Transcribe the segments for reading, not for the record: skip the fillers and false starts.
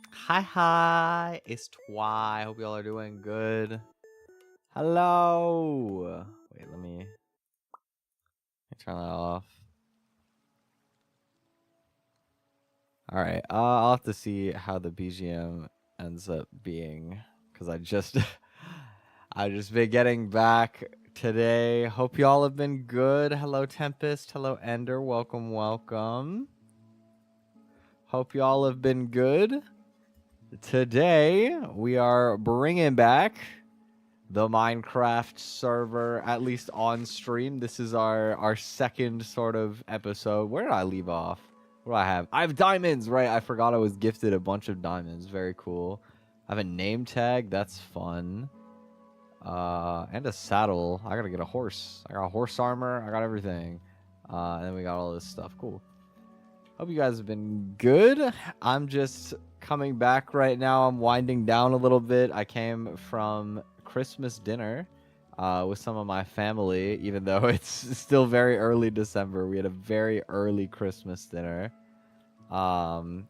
Hi, it's Twi. Hope y'all are doing good. Hello. Wait, let me turn that off. All right, I'll have to see how the BGM ends up being because I just been getting back today. Hope y'all have been good. Hello, Tempest. Hello, Ender. Welcome, welcome. Hope y'all have been good. Today we are bringing back the Minecraft server, at least on stream. This is our second sort of episode. Where did I leave off? What do I have? I have diamonds, right? I forgot I was gifted a bunch of diamonds. Very cool. I have a name tag. That's fun. And a saddle. I gotta get a horse. I got horse armor. I got everything. And then we got all this stuff. Cool. Hope you guys have been good. I'm just coming back right now. I'm winding down a little bit. I came from Christmas dinner with some of my family, even though it's still very early December. We had a very early Christmas dinner. So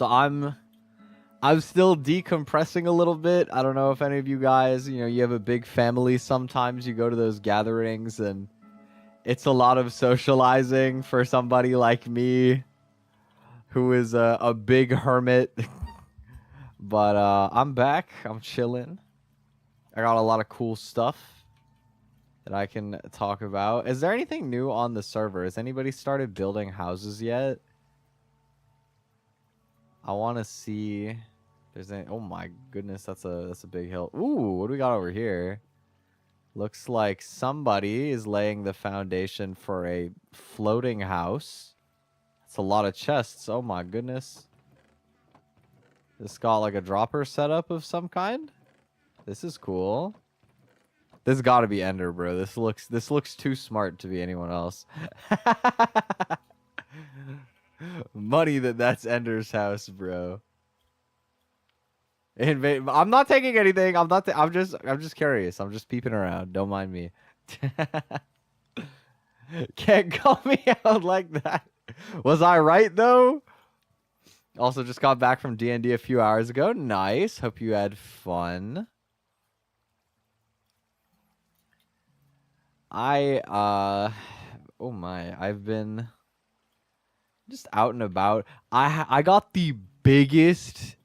I'm still decompressing a little bit. I don't know if any of you guys, you have a big family. Sometimes you go to those gatherings and it's a lot of socializing for somebody like me who is a big hermit. But I'm back. I'm chilling. I got a lot of cool stuff that I can talk about. Is there anything new on the server? Has anybody started building houses yet? I want to see if there's any... Oh my goodness, that's a big hill. Ooh, what do we got over here? Looks like somebody is laying the foundation for a floating house. It's a lot of chests. Oh my goodness. This got like a dropper setup of some kind. This is cool. This got to be Ender, bro. This looks too smart to be anyone else. Money that's Ender's house, bro. I'm not taking anything. I'm just curious. I'm just peeping around. Don't mind me. Can't call me out like that. Was I right though? Also just got back from D&D a few hours ago. Nice. Hope you had fun. Oh my, I've been just out and about. I got the biggest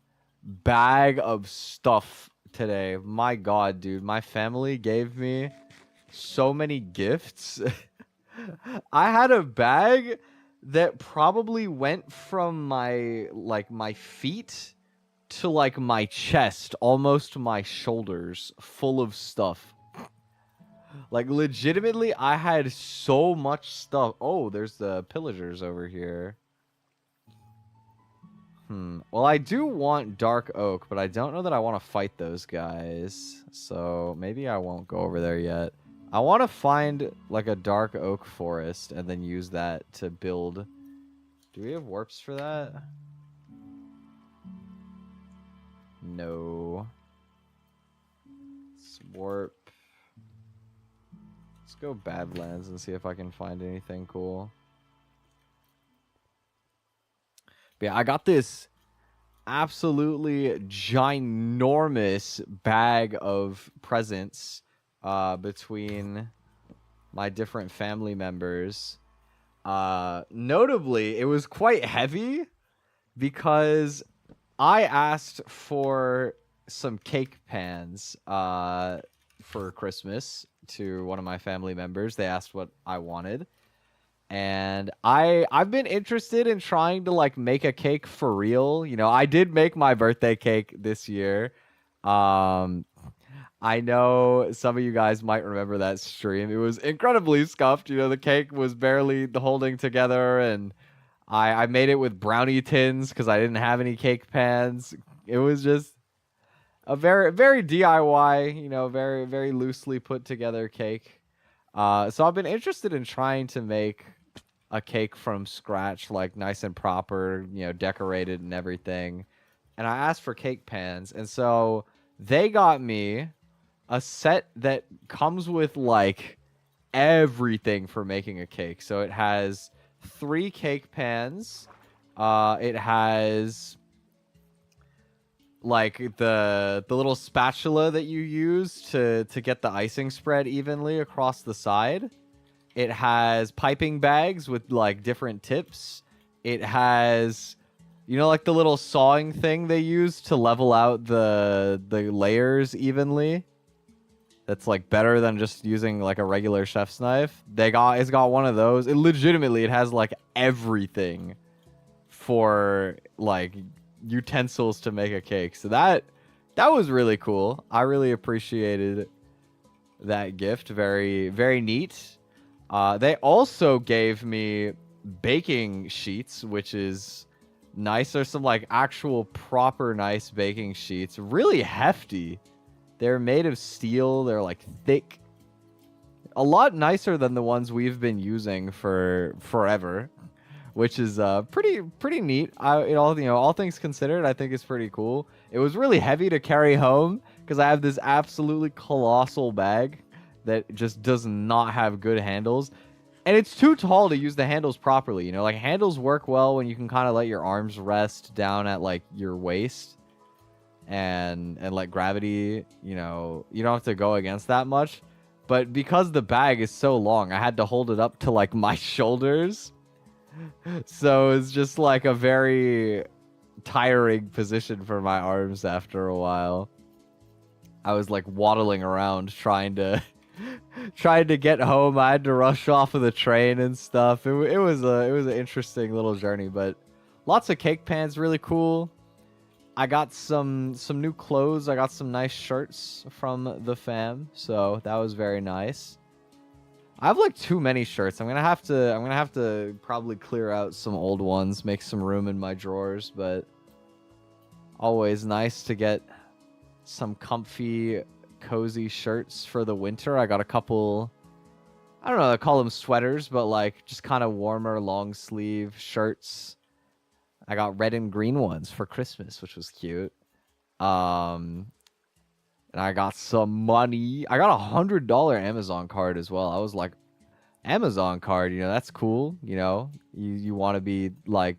bag of stuff today. My god, dude. My family gave me so many gifts. I had a bag that probably went from my feet to like my chest, almost my shoulders, full of stuff. Like legitimately, I had so much stuff. Oh, there's the pillagers over here. Well, I do want dark oak, but I don't know that I want to fight those guys. So maybe I won't go over there yet. I want to find like a dark oak forest and then use that to build. Do we have warps for that? No. Let's warp. Let's go Badlands and see if I can find anything cool. But yeah, I got this absolutely ginormous bag of presents between my different family members. Notably, it was quite heavy because I asked for some cake pans for Christmas to one of my family members. They asked what I wanted. And I've been interested in trying to like make a cake for real. You know, I did make my birthday cake this year. I know some of you guys might remember that stream. It was incredibly scuffed. You know, the cake was barely holding together, and I made it with brownie tins because I didn't have any cake pans. It was just a very, very DIY, you know, very, very loosely put together cake. So I've been interested in trying to make a cake from scratch, like nice and proper, you know, decorated and everything. And I asked for cake pans, and so they got me a set that comes with like everything for making a cake. So it has 3 cake pans. It has like the little spatula that you use to get the icing spread evenly across the side. It has piping bags with like different tips. It has, you know, like the little sawing thing they use to level out the layers evenly. That's like better than just using like a regular chef's knife. It's got one of those. It has like everything for like utensils to make a cake. So that was really cool. I really appreciated that gift. Very, very neat. They also gave me baking sheets, which is nice. There's some like actual proper nice baking sheets. Really hefty. They're made of steel. They're like thick. A lot nicer than the ones we've been using for forever, which is pretty neat. All things considered, I think it's pretty cool. It was really heavy to carry home because I have this absolutely colossal bag that just does not have good handles. And it's too tall to use the handles properly. You know, like handles work well when you can kind of let your arms rest down at like your waist. And let gravity, you know, you don't have to go against that much. But because the bag is so long, I had to hold it up to like my shoulders. So it's just like a very tiring position for my arms after a while. I was like waddling around trying to get home. I had to rush off of the train and stuff. It was an interesting little journey, but lots of cake pans, really cool. I got some new clothes. I got some nice shirts from the fam, so that was very nice. I have like too many shirts. I'm gonna have to probably clear out some old ones, make some room in my drawers. But always nice to get some comfy, cozy shirts for the winter. I got a couple. I don't know. I call them sweaters, but like just kind of warmer, long sleeve shirts. I got red and green ones for Christmas, which was cute. And I got some money. I got $100 Amazon card as well. I was like, Amazon card, you know, that's cool. You know, you want to be like,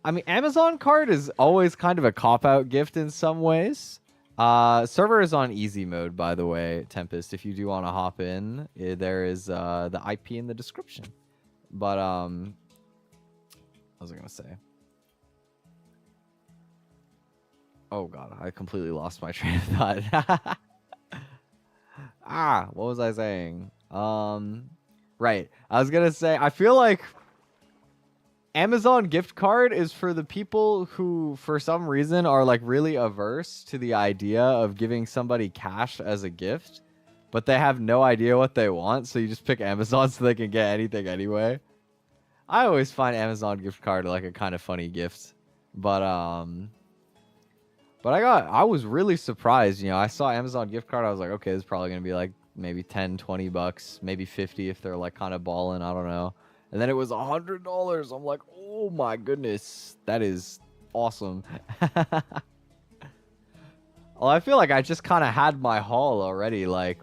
I mean, Amazon card is always kind of a cop-out gift in some ways. Server is on easy mode, by the way, Tempest. If you do want to hop in, there is the IP in the description. But what was I gonna say? Oh god, I completely lost my train of thought. What was I saying? Right. I was gonna say, I feel like Amazon gift card is for the people who, for some reason, are like really averse to the idea of giving somebody cash as a gift, but they have no idea what they want, so you just pick Amazon so they can get anything anyway. I always find Amazon gift card like a kind of funny gift, but I was really surprised. You know, I saw Amazon gift card. I was like, okay, this is probably going to be like maybe 10, 20 bucks, maybe 50 if they're like kind of balling. I don't know. And then it was $100. I'm like, oh my goodness, that is awesome. Well, I feel like I just kind of had my haul already, like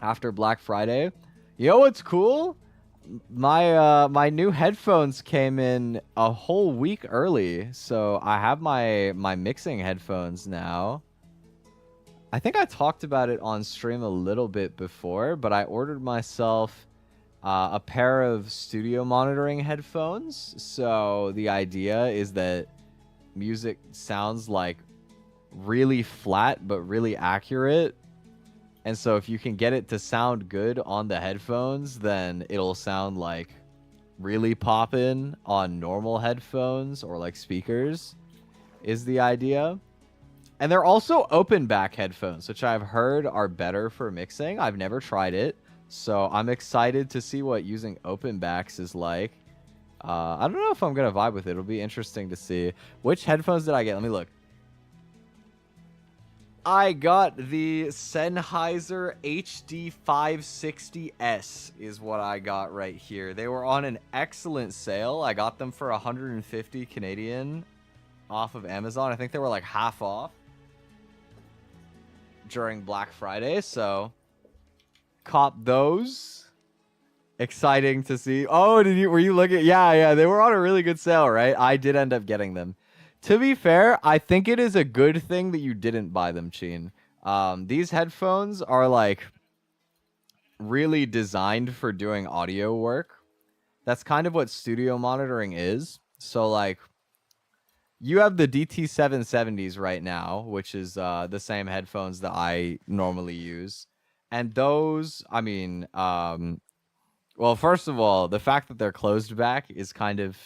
after Black Friday. You know what's cool? My new headphones came in a whole week early, so I have my mixing headphones now. I think I talked about it on stream a little bit before, but I ordered myself a pair of studio monitoring headphones. So the idea is that music sounds like really flat but really accurate. And so if you can get it to sound good on the headphones, then it'll sound like really poppin' on normal headphones or like speakers is the idea. And they're also open back headphones, which I've heard are better for mixing. I've never tried it, so I'm excited to see what using open backs is like. I don't know if I'm going to vibe with it. It'll be interesting to see. Which headphones did I get? Let me look. I got the Sennheiser HD560S is what I got right here. They were on an excellent sale. I got them for 150 Canadian off of Amazon. I think they were like half off during Black Friday, so cop those. Exciting to see. Oh, were you looking? Yeah, they were on a really good sale, right? I did end up getting them. To be fair, I think it is a good thing that you didn't buy them, Cheen. These headphones are like really designed for doing audio work. That's kind of what studio monitoring is. So like you have the DT770s right now, which is the same headphones that I normally use. And those, I mean, well, first of all, the fact that they're closed back is kind of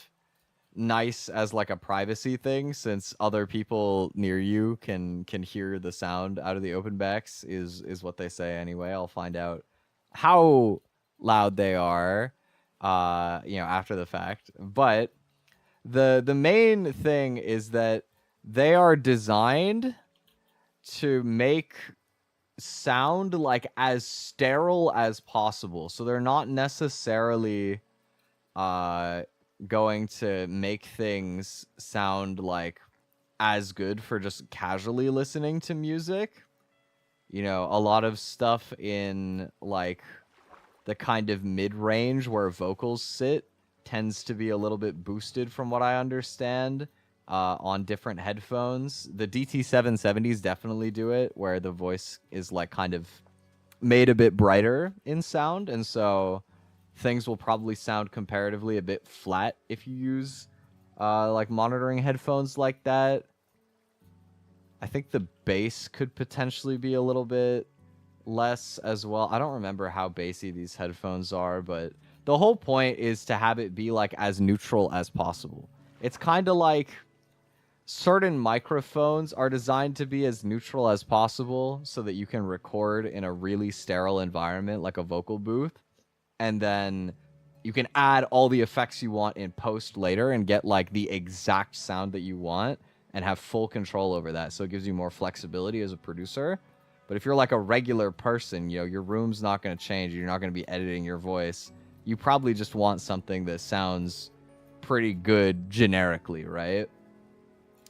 nice as like a privacy thing, since other people near you can hear the sound out of the open backs is what they say anyway. I'll find out how loud they are after the fact. But the main thing is that they are designed to make sound like as sterile as possible. So they're not necessarily going to make things sound like as good for just casually listening to music. You know, a lot of stuff in like the kind of mid-range where vocals sit tends to be a little bit boosted from what I understand on different headphones. The DT770s definitely do it, where the voice is like kind of made a bit brighter in sound, and so things will probably sound comparatively a bit flat if you use like monitoring headphones like that. I think the bass could potentially be a little bit less as well. I don't remember how bassy these headphones are, but the whole point is to have it be like as neutral as possible. It's kind of like certain microphones are designed to be as neutral as possible so that you can record in a really sterile environment like a vocal booth, and then you can add all the effects you want in post later and get like the exact sound that you want and have full control over that. So it gives you more flexibility as a producer. But if you're like a regular person, your room's not going to change. You're not going to be editing your voice. You probably just want something that sounds pretty good generically, right?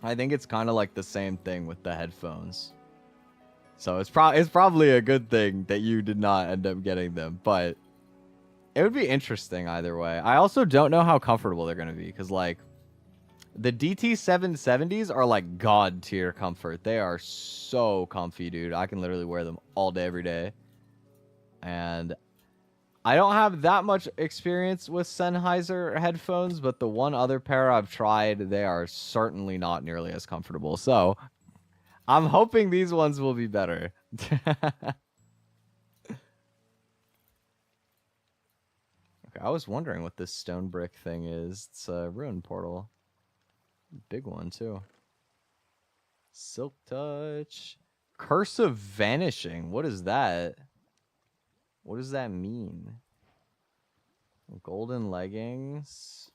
I think it's kind of like the same thing with the headphones. So it's probably a good thing that you did not end up getting them, but it would be interesting either way. I also don't know how comfortable they're going to be, because like the DT770s are like god tier comfort. They are so comfy, dude. I can literally wear them all day, every day. And I don't have that much experience with Sennheiser headphones, but the one other pair I've tried, they are certainly not nearly as comfortable. So I'm hoping these ones will be better. Okay, I was wondering what this stone brick thing is. It's a ruin portal. Big one, too. Silk touch. Curse of vanishing. What is that? What does that mean? Golden leggings.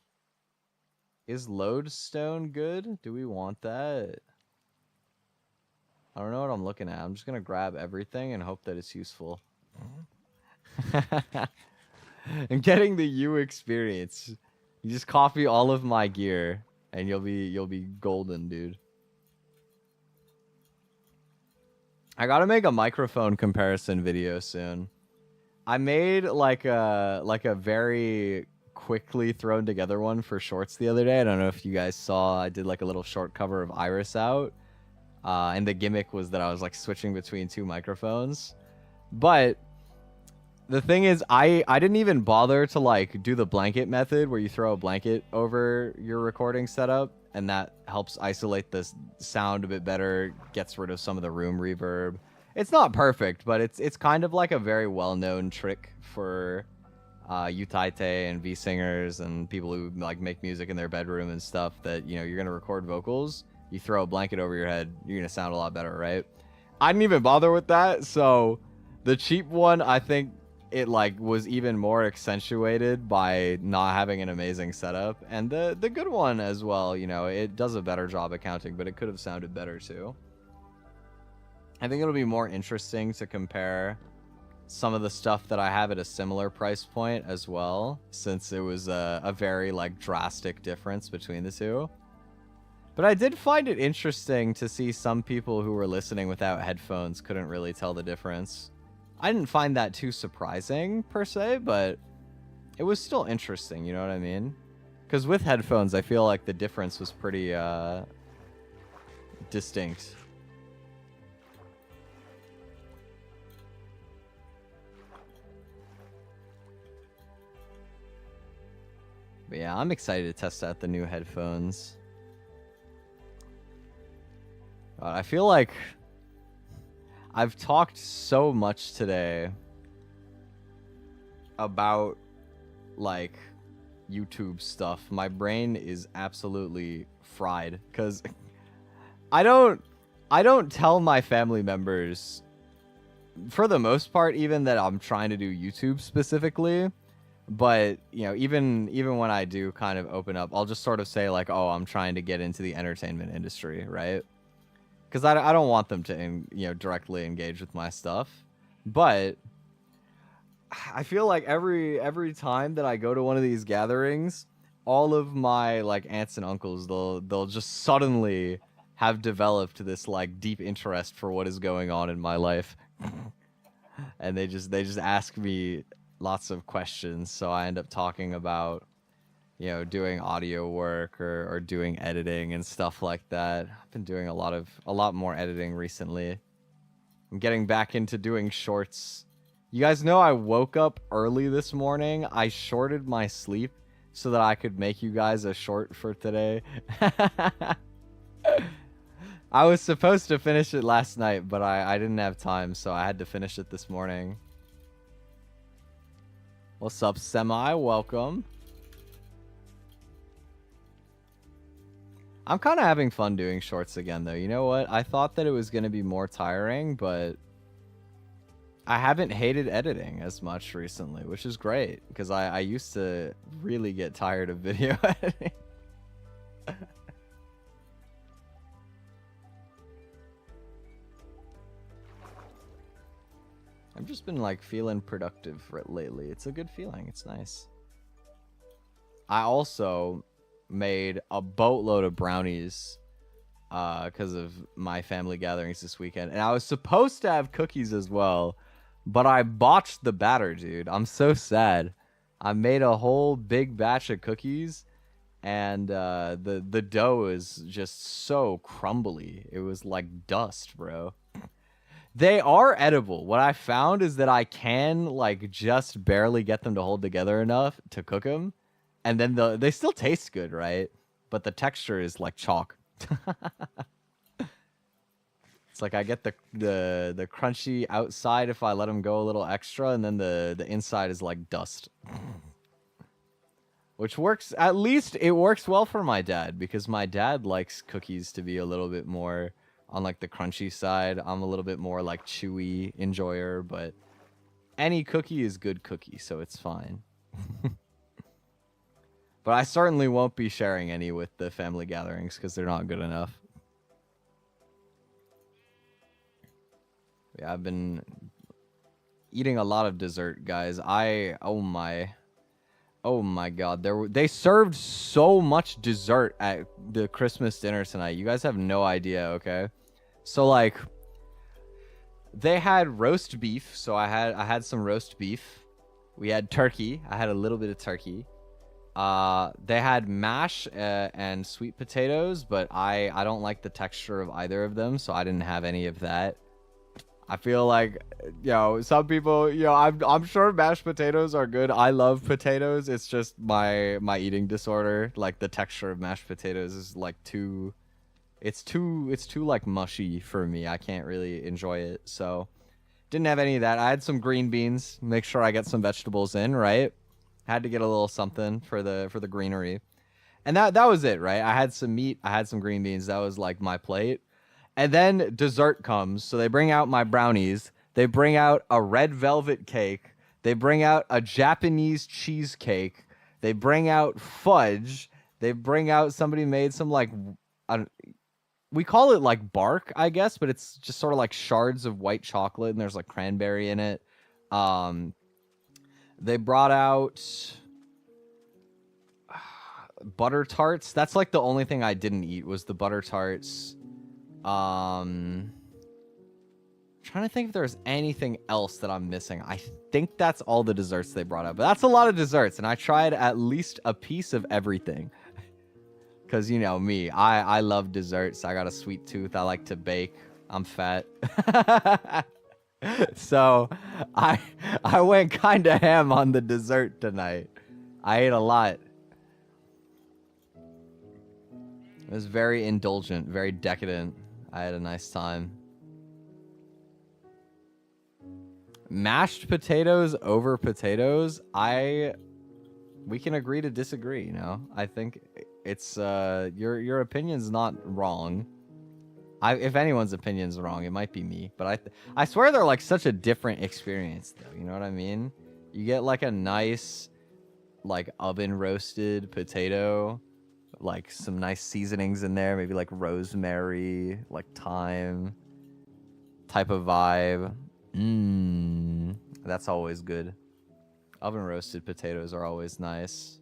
Is lodestone good? Do we want that? I don't know what I'm looking at. I'm just going to grab everything and hope that it's useful. I'm getting the U experience. You just copy all of my gear and you'll be golden, dude. I got to make a microphone comparison video soon. I made like a very quickly thrown together one for shorts the other day. I don't know if you guys saw. I did like a little short cover of Iris out. And the gimmick was that I was like switching between two microphones. But the thing is, I didn't even bother to like do the blanket method where you throw a blanket over your recording setup, and that helps isolate the sound a bit better, gets rid of some of the room reverb. It's not perfect, but it's kind of like a very well-known trick for utaite and V-singers and people who like make music in their bedroom and stuff, that, you know, you're going to record vocals, you throw a blanket over your head, you're going to sound a lot better, right? I didn't even bother with that, so the cheap one, I think it like was even more accentuated by not having an amazing setup, and the good one as well, you know, it does a better job accounting, but it could have sounded better too. I think it'll be more interesting to compare some of the stuff that I have at a similar price point as well, since it was a very like drastic difference between the two. But I did find it interesting to see some people who were listening without headphones couldn't really tell the difference. I didn't find that too surprising per se, but it was still interesting, you know what I mean? Because with headphones, I feel like the difference was pretty distinct. But yeah, I'm excited to test out the new headphones. I feel like I've talked so much today about like YouTube stuff. My brain is absolutely fried because I don't tell my family members, for the most part, even that I'm trying to do YouTube specifically. But, you know, even when I do kind of open up, I'll just sort of say like, oh, I'm trying to get into the entertainment industry, right? Because I don't want them to, you know, directly engage with my stuff. But I feel like every time that I go to one of these gatherings, all of my like aunts and uncles, they'll just suddenly have developed this like deep interest for what is going on in my life. And they just ask me lots of questions, so I end up talking about, you know, doing audio work or doing editing and stuff like that. I've been doing a lot more editing recently. I'm getting back into doing shorts. You guys know I woke up early this morning. I shorted my sleep so that I could make you guys a short for today. I was supposed to finish it last night, but I didn't have time, so I had to finish it this morning. What's up, Semi? Welcome. I'm kind of having fun doing shorts again, though. You know what? I thought that it was going to be more tiring, but I haven't hated editing as much recently, which is great, because I used to really get tired of video editing. I've just been like feeling productive lately. It's a good feeling. It's nice. I also made a boatload of brownies because of my family gatherings this weekend. And I was supposed to have cookies as well, but I botched the batter, dude. I'm so sad. I made a whole big batch of cookies, and the dough is just so crumbly. It was like dust, bro. They are edible. What I found is that I can like just barely get them to hold together enough to cook them, and then they still taste good, right? But the texture is like chalk. It's like I get the crunchy outside if I let them go a little extra, and then the inside is like dust. Which works, at least it works well for my dad, because my dad likes cookies to be a little bit more on like the crunchy side. I'm a little bit more like chewy enjoyer, but any cookie is good cookie, so it's fine. But I certainly won't be sharing any with the family gatherings because they're not good enough. Yeah, I've been eating a lot of dessert, guys. Oh my god, they served so much dessert at the Christmas dinner tonight. You guys have no idea, okay? So like, they had roast beef. So I had some roast beef. We had turkey. I had a little bit of turkey. They had mash and sweet potatoes, but I don't like the texture of either of them, so I didn't have any of that. I feel like, you know, some people, you know, I'm sure mashed potatoes are good. I love potatoes. It's just my eating disorder. Like the texture of mashed potatoes is like it's too like mushy for me. I can't really enjoy it. So didn't have any of that. I had some green beans. Make sure I get some vegetables in, right? Had to get a little something for the greenery. And that was it, right? I had some meat, I had some green beans. That was like my plate. And then dessert comes. So they bring out my brownies. They bring out a red velvet cake. They bring out a Japanese cheesecake. They bring out fudge. They bring out, somebody made some like, we call it like bark, I guess, but it's just sort of like shards of white chocolate, and there's like cranberry in it. They brought out butter tarts. That's like the only thing I didn't eat was the butter tarts. Trying to think if there's anything else that I'm missing. I think that's all the desserts they brought out, but that's a lot of desserts, and I tried at least a piece of everything. Cause you know me, I love desserts. I got a sweet tooth. I like to bake. I'm fat. So I went kind of ham on the dessert tonight. I ate a lot. It was very indulgent, very decadent. I had a nice time. Mashed potatoes over potatoes. We can agree to disagree, you know? I think it's your opinion's not wrong. If anyone's opinion's wrong, it might be me, but I swear they're like such a different experience though, you know what I mean? You get like a nice like oven roasted potato, like some nice seasonings in there, maybe like rosemary, like thyme type of vibe. That's always good. Oven roasted potatoes are always nice.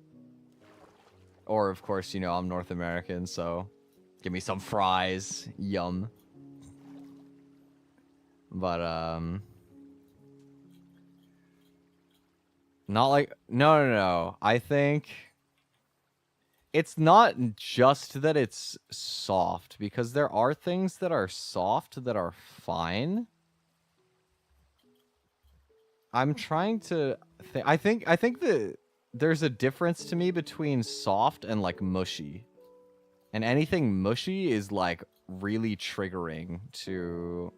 Or of course, you know, I'm North American, so give me some fries. Yum. But not like no. I think it's not just that it's soft, because there are things that are soft that are fine. I'm trying to I think that there's a difference to me between soft and like mushy. And anything mushy is like really triggering to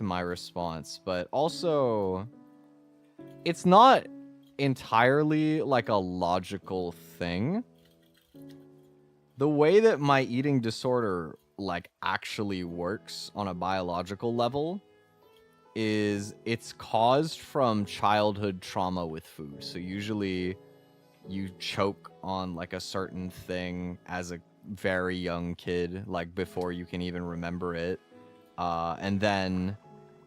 my response, but also it's not entirely like a logical thing. The way that my eating disorder like actually works on a biological level is it's caused from childhood trauma with food. So usually you choke on like a certain thing as a very young kid, like before you can even remember it. And then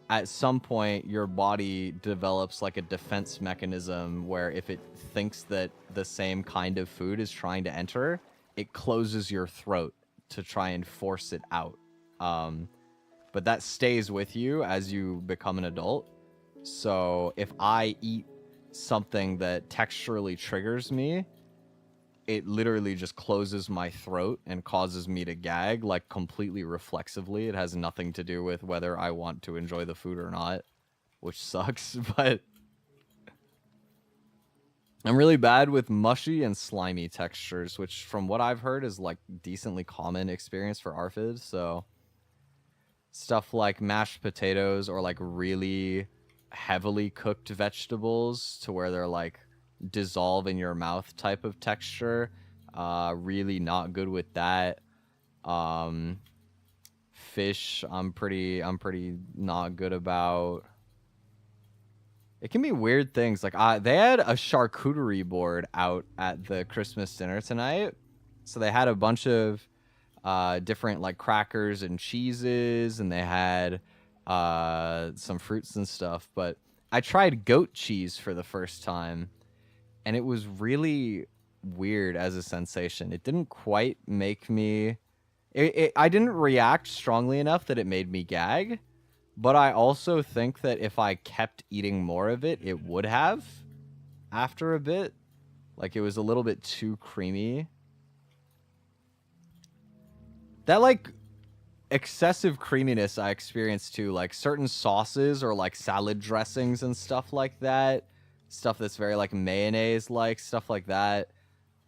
at some point your body develops like a defense mechanism where if it thinks that the same kind of food is trying to enter, it closes your throat to try and force it out. But that stays with you as you become an adult. So if I eat something that texturally triggers me, it literally just closes my throat and causes me to gag, like completely reflexively. It has nothing to do with whether I want to enjoy the food or not, which sucks, but I'm really bad with mushy and slimy textures, which from what I've heard is like decently common experience for ARFID. So stuff like mashed potatoes or like really heavily cooked vegetables to where they're like dissolve in your mouth type of texture, really not good with that. Fish I'm pretty not good about. It can be weird things like they had a charcuterie board out at the Christmas dinner tonight, so they had a bunch of different like crackers and cheeses, and they had some fruits and stuff. But I tried goat cheese for the first time, and it was really weird as a sensation. It didn't quite make me... I didn't react strongly enough that it made me gag, but I also think that if I kept eating more of it, it would have after a bit. Like, it was a little bit too creamy. That, like, excessive creaminess I experienced too, like certain sauces or like salad dressings and stuff like that. Stuff that's very like mayonnaise-like, stuff like that.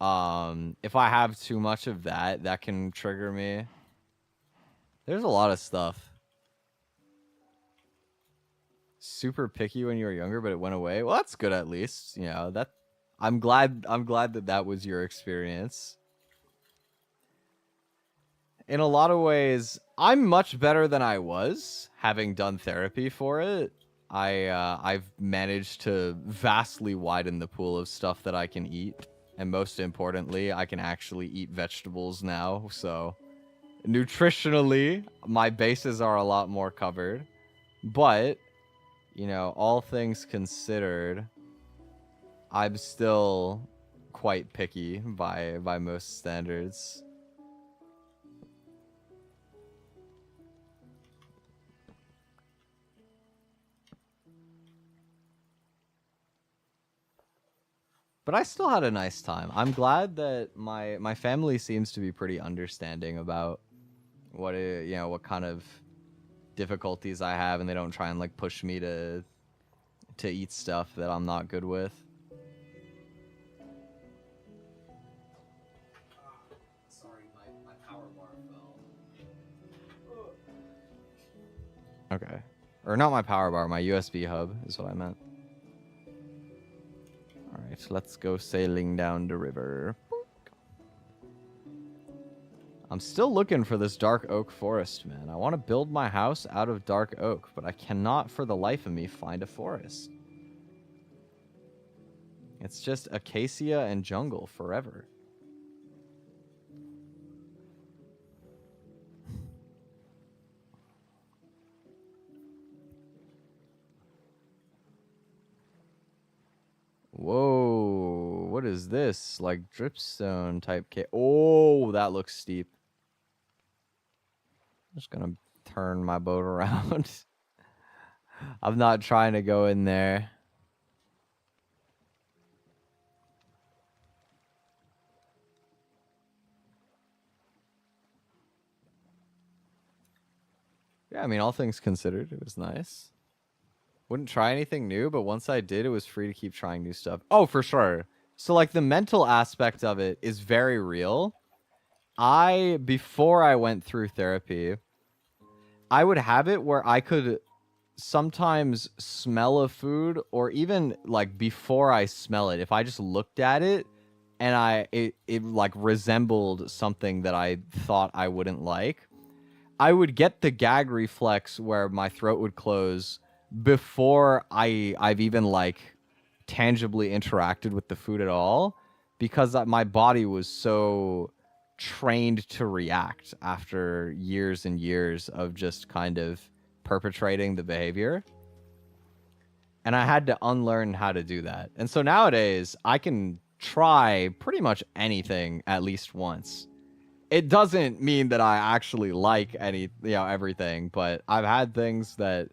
If I have too much of that, that can trigger me. There's a lot of stuff. Super picky when you were younger, but it went away. Well, that's good at least. You know, that I'm glad that that was your experience. In a lot of ways, I'm much better than I was, having done therapy for it. I've managed to vastly widen the pool of stuff that I can eat. And most importantly, I can actually eat vegetables now. So nutritionally, my bases are a lot more covered. But, you know, all things considered, I'm still quite picky by most standards. But I still had a nice time. I'm glad that my family seems to be pretty understanding about what what kind of difficulties I have, and they don't try and like push me to eat stuff that I'm not good with. Sorry, my power bar fell. Okay. Or not my power bar, my USB hub is what I meant. Alright, let's go sailing down the river. I'm still looking for this dark oak forest, man. I want to build my house out of dark oak, but I cannot for the life of me find a forest. It's just acacia and jungle forever. Whoa, what is this? Like dripstone type cave. Oh, that looks steep. I'm just gonna turn my boat around. I'm not trying to go in there. Yeah, I mean, all things considered, it was nice. Wouldn't try anything new, but once I did, it was free to keep trying new stuff. Oh, for sure. So, like, the mental aspect of it is very real. Before I went through therapy, I would have it where I could sometimes smell a food, or even, like, before I smell it, if I just looked at it and it like, resembled something that I thought I wouldn't like, I would get the gag reflex where my throat would close before I've even like tangibly interacted with the food at all, because my body was so trained to react after years and years of just kind of perpetrating the behavior. And I had to unlearn how to do that. And so nowadays I can try pretty much anything at least once. It doesn't mean that I actually like everything, but I've had things that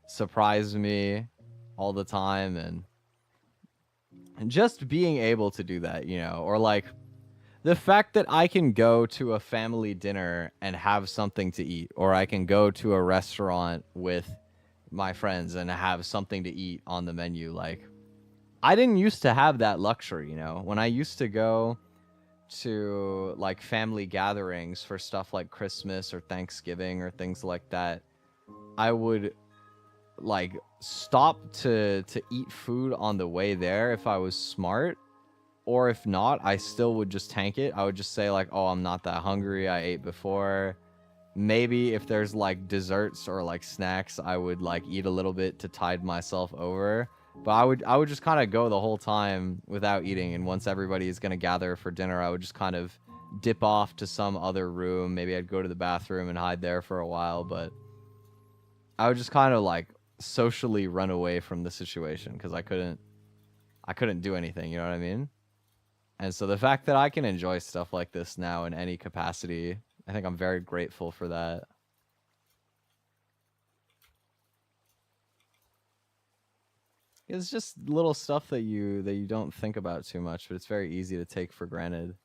surprise me all the time, and just being able to do that, or like the fact that I can go to a family dinner and have something to eat, or I can go to a restaurant with my friends and have something to eat on the menu. Like, I didn't used to have that luxury, when I used to go to like family gatherings for stuff like Christmas or Thanksgiving or things like that. I would like stop to eat food on the way there if I was smart, or if not, I still would just tank it. I would just say like, oh, I'm not that hungry, I ate before. Maybe if there's like desserts or like snacks, I would like eat a little bit to tide myself over. But I would just kind of go the whole time without eating, and once everybody is going to gather for dinner, I would just kind of dip off to some other room. Maybe I'd go to the bathroom and hide there for a while, but I would just kind of like socially run away from the situation because I couldn't do anything, you know what I mean? And so the fact that I can enjoy stuff like this now in any capacity, I think I'm very grateful for that. It's just little stuff that you don't think about too much, but it's very easy to take for granted.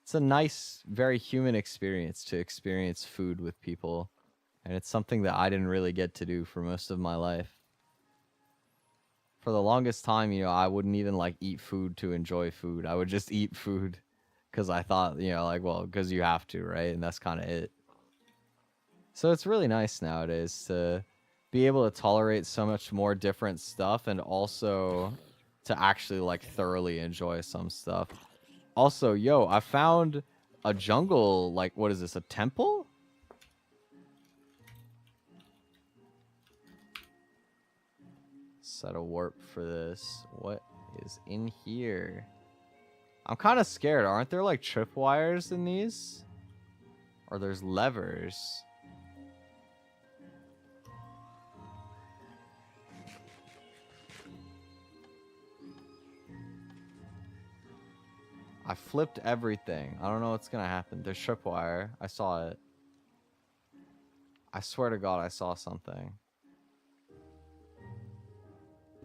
It's a nice, very human experience to experience food with people, and it's something that I didn't really get to do for most of my life. For the longest time, I wouldn't even like eat food to enjoy food. I would just eat food because I thought, like, well, because you have to, right? And that's kind of it. So it's really nice nowadays to be able to tolerate so much more different stuff, and also to actually like thoroughly enjoy some stuff. Also, yo, I found a jungle, like, what is this, a temple? Set a warp for this. What is in here? I'm kind of scared. Aren't there like tripwires in these? Or there's levers? I flipped everything. I don't know what's gonna happen. There's tripwire. I saw it. I swear to God, I saw something.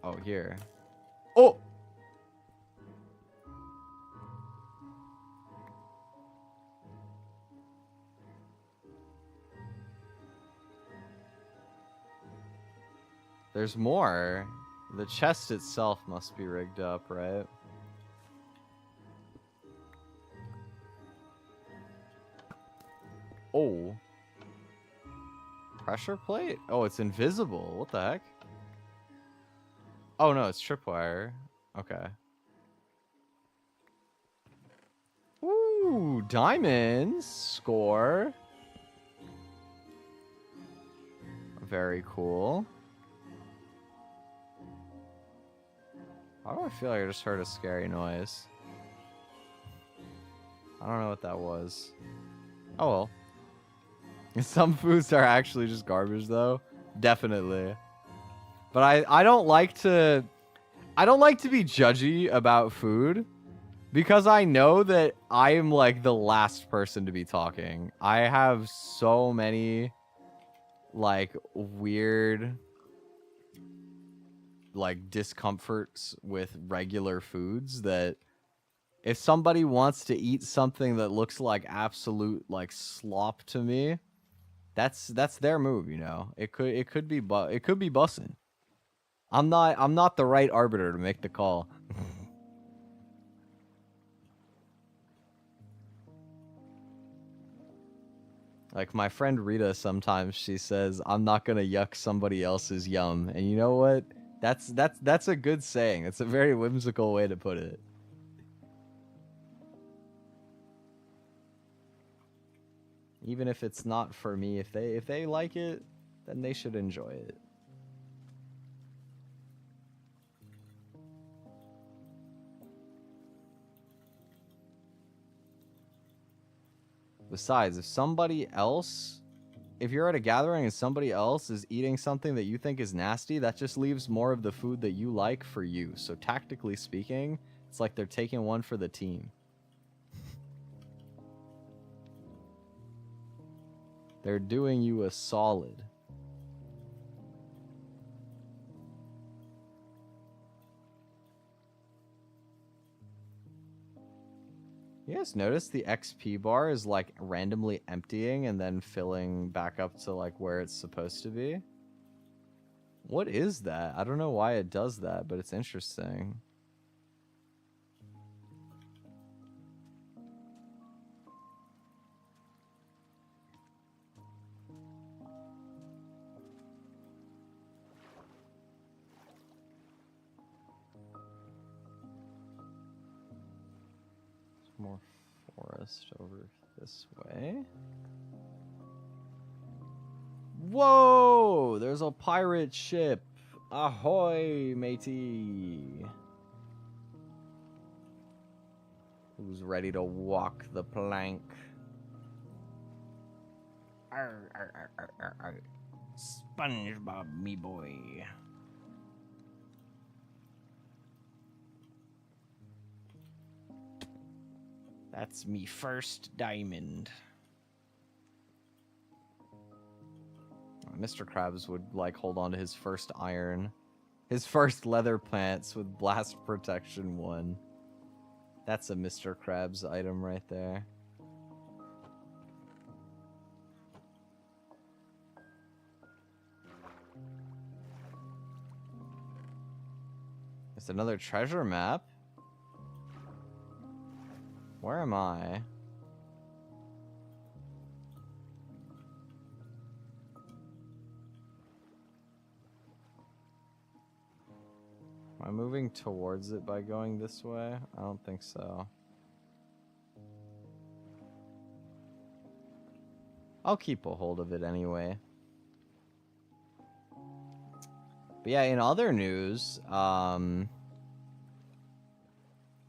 Oh, here. Oh! There's more. The chest itself must be rigged up, right? Oh. Pressure plate? Oh, it's invisible. What the heck? Oh, no, it's tripwire. Okay. Ooh, diamonds. Score. Very cool. Why do I feel like I just heard a scary noise? I don't know what that was. Oh well. Some foods are actually just garbage though. Definitely. But I don't like to be judgy about food because I know that I am like the last person to be talking. I have so many like weird like discomforts with regular foods that if somebody wants to eat something that looks like absolute like slop to me, that's their move, you know. It could be bussin'. I'm not the right arbiter to make the call. Like my friend Rita sometimes she says, "I'm not going to yuck somebody else's yum." And you know what? That's a good saying. It's a very whimsical way to put it. Even if it's not for me, if they like it, then they should enjoy it. Besides, if you're at a gathering and somebody else is eating something that you think is nasty, that just leaves more of the food that you like for you. So tactically speaking, it's like they're taking one for the team. They're doing you a solid. You guys notice the XP bar is like randomly emptying and then filling back up to like where it's supposed to be? What is that? I don't know why it does that, but it's interesting. More forest over this way. Whoa! There's a pirate ship. Ahoy, matey. Who's ready to walk the plank? Arr, arr, arr, arr, arr, arr. SpongeBob, me boy. That's me first diamond. Mr. Krabs would like hold on to his first iron. His first leather pants with blast protection 1. That's a Mr. Krabs item right there. It's another treasure map. Where am I? Am I moving towards it by going this way? I don't think so. I'll keep a hold of it anyway. But yeah, in other news,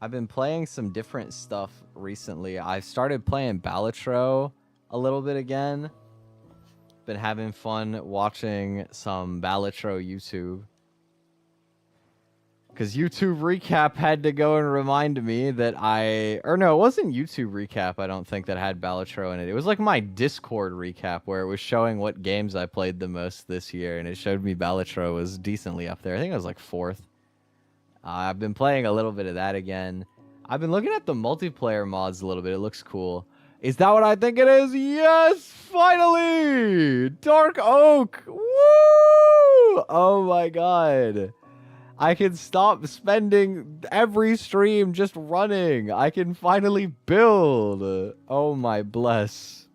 I've been playing some different stuff recently. I started playing Balatro a little bit again. Been having fun watching some Balatro YouTube. Because YouTube Recap had to go and remind me that or no, it wasn't YouTube Recap, I don't think, that had Balatro in it. It was like my Discord Recap where it was showing what games I played the most this year. And it showed me Balatro was decently up there. I think it was like 4th. I've been playing a little bit of that again. I've been looking at the multiplayer mods a little bit. It looks cool. Is that what I think it is? Yes! Finally! Dark Oak! Woo! Oh my god. I can stop spending every stream just running. I can finally build. Oh my bless.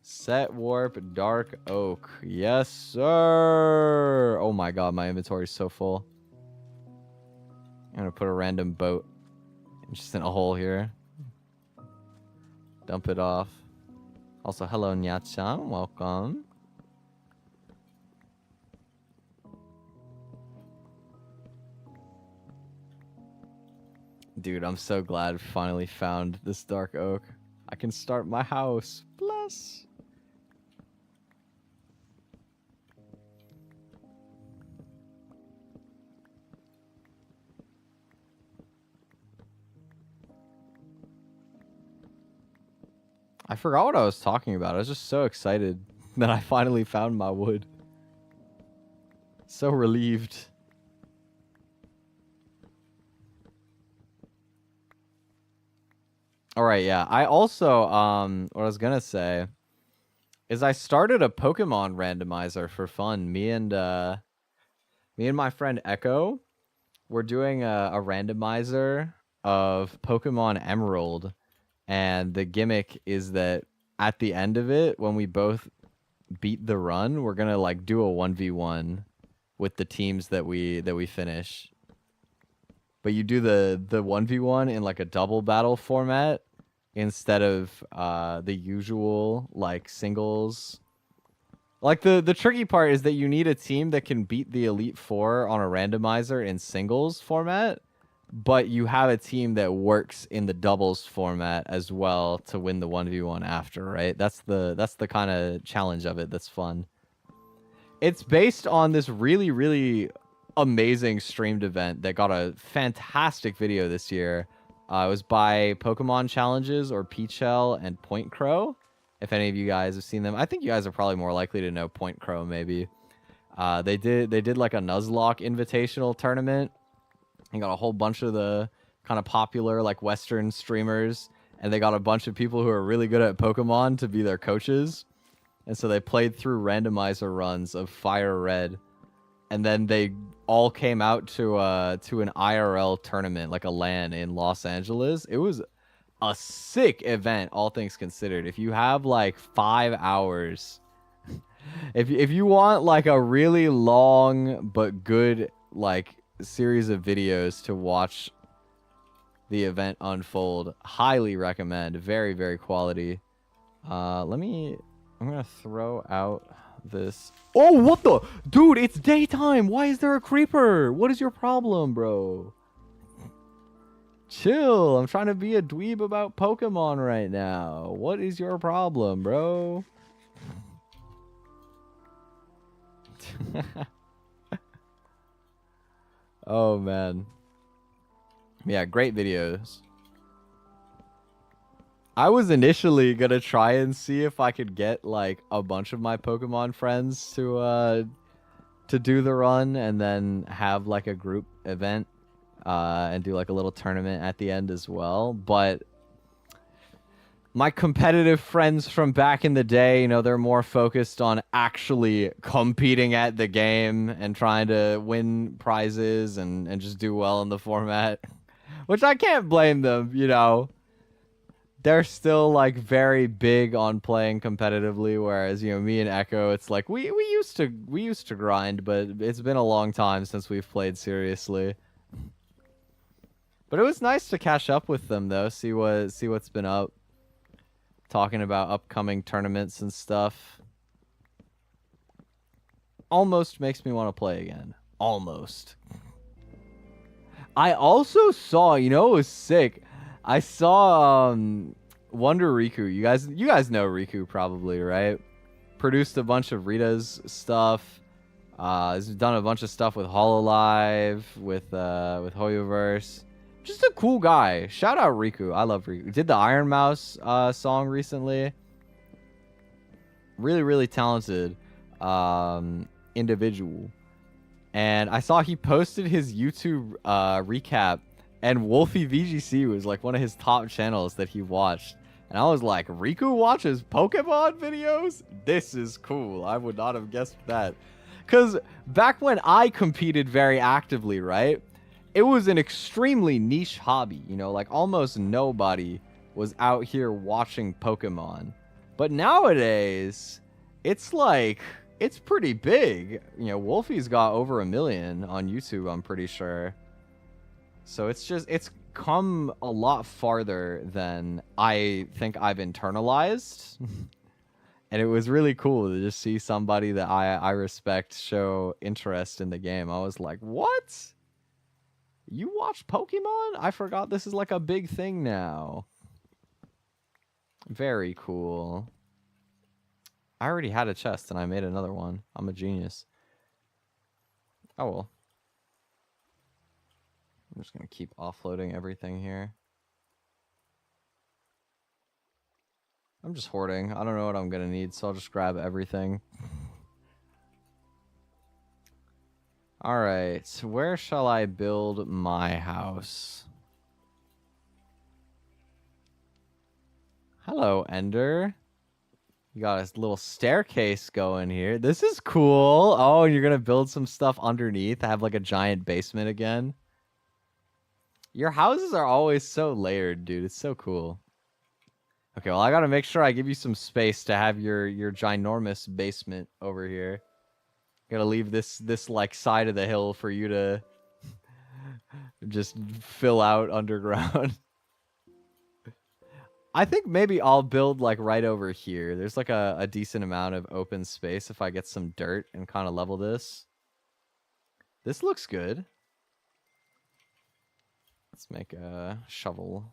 Set warp dark oak. Yes, sir. Oh my god, my inventory is so full. I'm gonna put a random boat just in a hole here. Dump it off. Also, hello, Nya-chan. Welcome. Dude, I'm so glad we finally found this dark oak. I can start my house. Bless. I forgot what I was talking about. I was just so excited that I finally found my wood. So relieved. All right, yeah. I also, what I was gonna say is I started a Pokemon randomizer for fun. Me and my friend Echo, we're doing a randomizer of Pokemon Emerald. And the gimmick is that at the end of it, when we both beat the run, we're gonna like do a 1v1 with the teams that we finish. But you do the 1v1 in like a double battle format instead of the usual like singles. Like the tricky part is that you need a team that can beat the Elite Four on a randomizer in singles format. But you have a team that works in the doubles format as well to win the 1v1 after, right? That's the kind of challenge of it that's fun. It's based on this really, really amazing streamed event that got a fantastic video this year. It was by Pokemon Challenges or Peachel and Point Crow. If any of you guys have seen them, I think you guys are probably more likely to know Point Crow maybe. They did like a Nuzlocke invitational tournament. And got a whole bunch of the kind of popular like Western streamers, and they got a bunch of people who are really good at Pokemon to be their coaches. And so they played through randomizer runs of Fire Red, and then they all came out to an IRL tournament, like a LAN in Los Angeles. It was a sick event, all things considered. If you have like 5 hours, if you want like a really long but good like series of videos to watch the event unfold, highly recommend. Very, very quality. I'm gonna throw out this. Oh, what the dude, it's daytime. Why is there a creeper? What is your problem, bro? Chill. I'm trying to be a dweeb about Pokemon right now. What is your problem, bro? Oh, man. Yeah, great videos. I was initially going to try and see if I could get, like, a bunch of my Pokemon friends to do the run and then have, like, a group event and do, like, a little tournament at the end as well. But my competitive friends from back in the day, you know, they're more focused on actually competing at the game and trying to win prizes and just do well in the format, which I can't blame them, you know. They're still like very big on playing competitively, whereas, you know, me and Echo, it's like we used to grind, but it's been a long time since we've played seriously. But it was nice to catch up with them though, see what's been up. Talking about upcoming tournaments and stuff. Almost makes me want to play again. Almost. I also saw, you know, it was sick. I saw Wonder Riku. You guys know Riku probably, right? Produced a bunch of Rita's stuff. He's done a bunch of stuff with Hololive, with Hoyoverse. Just a cool guy. Shout out Riku. I love Riku. Did the Iron Mouse song recently. Really, really talented individual. And I saw he posted his YouTube recap, and Wolfie VGC was like one of his top channels that he watched. And I was like, Riku watches Pokemon videos? This is cool. I would not have guessed that. Because back when I competed very actively, right? It was an extremely niche hobby. You know, like almost nobody was out here watching Pokemon. But nowadays, it's like, it's pretty big. You know, Wolfie's got over 1 million on YouTube, I'm pretty sure. So it's come a lot farther than I think I've internalized. And it was really cool to just see somebody that I respect show interest in the game. I was like, what? You watch Pokemon? I forgot this is like a big thing now. Very cool. I already had a chest and I made another one. I'm a genius. Oh well. I'm just going to keep offloading everything here. I'm just hoarding. I don't know what I'm going to need, so I'll just grab everything. Alright, so where shall I build my house? Hello, Ender. You got a little staircase going here. This is cool. Oh, and you're going to build some stuff underneath. Have like a giant basement again. Your houses are always so layered, dude. It's so cool. Okay, well, I gotta make sure I give you some space to have your ginormous basement over here. Gotta leave this like side of the hill for you to just fill out underground. I think maybe I'll build like right over here. There's like a decent amount of open space if I get some dirt and kind of level this. This looks good. Let's make a shovel.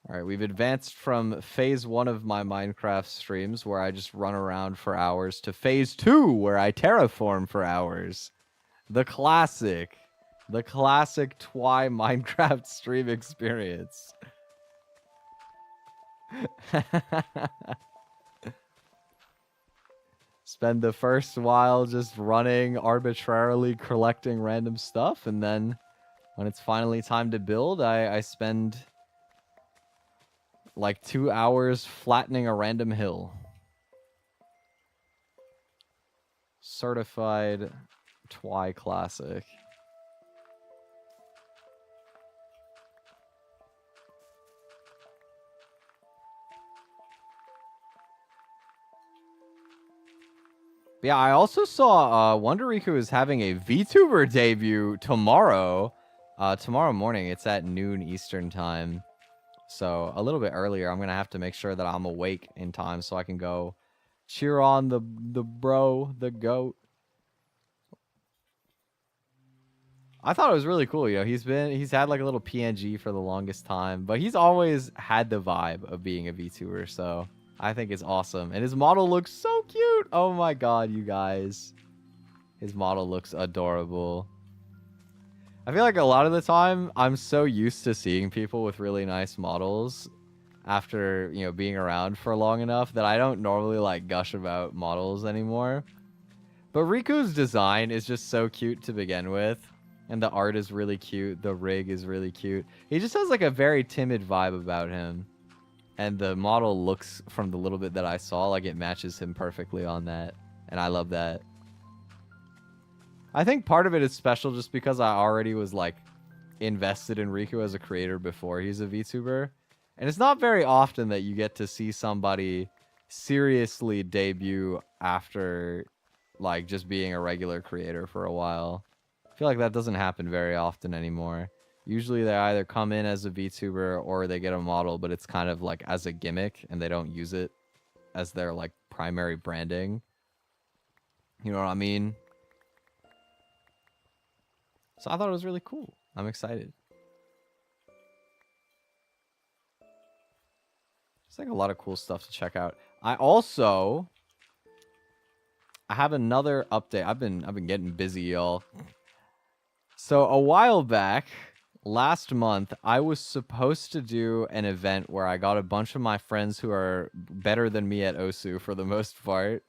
Alright, we've advanced from phase 1 of my Minecraft streams, where I just run around for hours, to phase 2, where I terraform for hours. The classic Twi Minecraft stream experience. Spend the first while just running, arbitrarily collecting random stuff, and then when it's finally time to build, I spend like 2 hours flattening a random hill. Certified Twi classic. Yeah, I also saw Wonderiku is having a VTuber debut tomorrow. Tomorrow morning. It's at noon Eastern time. So a little bit earlier. I'm going to have to make sure that I'm awake in time so I can go cheer on the bro, the goat. I thought it was really cool. You know, he's had like a little PNG for the longest time, but he's always had the vibe of being a VTuber. So I think it's awesome. And his model looks so cute. Oh my god, you guys. His model looks adorable. I feel like a lot of the time, I'm so used to seeing people with really nice models after, you know, being around for long enough that I don't normally, like, gush about models anymore. But Riku's design is just so cute to begin with. And the art is really cute. The rig is really cute. He just has, like, a very timid vibe about him. And the model looks, from the little bit that I saw, like it matches him perfectly on that. And I love that. I think part of it is special just because I already was, like, invested in Riku as a creator before he's a VTuber. And it's not very often that you get to see somebody seriously debut after, like, just being a regular creator for a while. I feel like that doesn't happen very often anymore. Usually they either come in as a VTuber or they get a model, but it's kind of, like, as a gimmick, and they don't use it as their, like, primary branding. You know what I mean? So I thought it was really cool. I'm excited. There's like a lot of cool stuff to check out. I have another update. I've been getting busy, y'all. So a while back, last month, I was supposed to do an event where I got a bunch of my friends who are better than me at Osu for the most part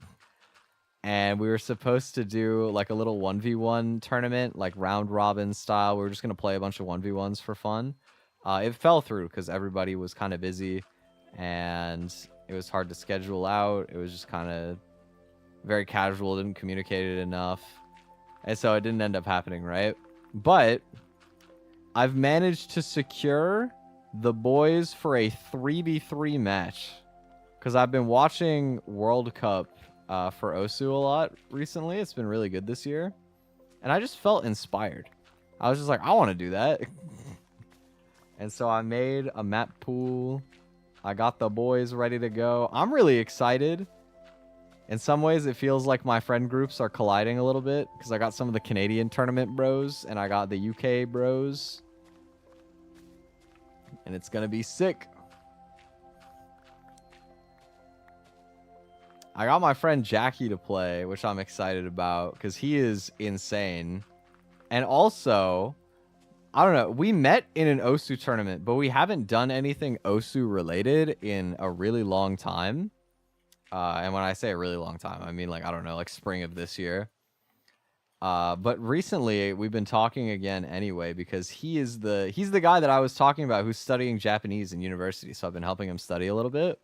and we were supposed to do like a little 1v1 tournament, like round robin style. We were just gonna play a bunch of 1v1s for fun. It fell through because everybody was kind of busy, and it was hard to schedule out. It was just kind of very casual, didn't communicate it enough, and so it didn't end up happening, right? But I've managed to secure the boys for a 3v3 match because I've been watching World Cup for Osu a lot recently. It's been really good this year, and I just felt inspired. I was just like, I want to do that. And so I made a map pool. I got the boys ready to go. I'm really excited. In some ways, it feels like my friend groups are colliding a little bit because I got some of the Canadian tournament bros and I got the UK bros. And it's going to be sick. I got my friend Jackie to play, which I'm excited about because he is insane. And also, I don't know, we met in an Osu tournament, but we haven't done anything Osu related in a really long time. And when I say a really long time, I mean like, I don't know, like spring of this year. But recently we've been talking again anyway, because he's the guy that I was talking about who's studying Japanese in university. So I've been helping him study a little bit.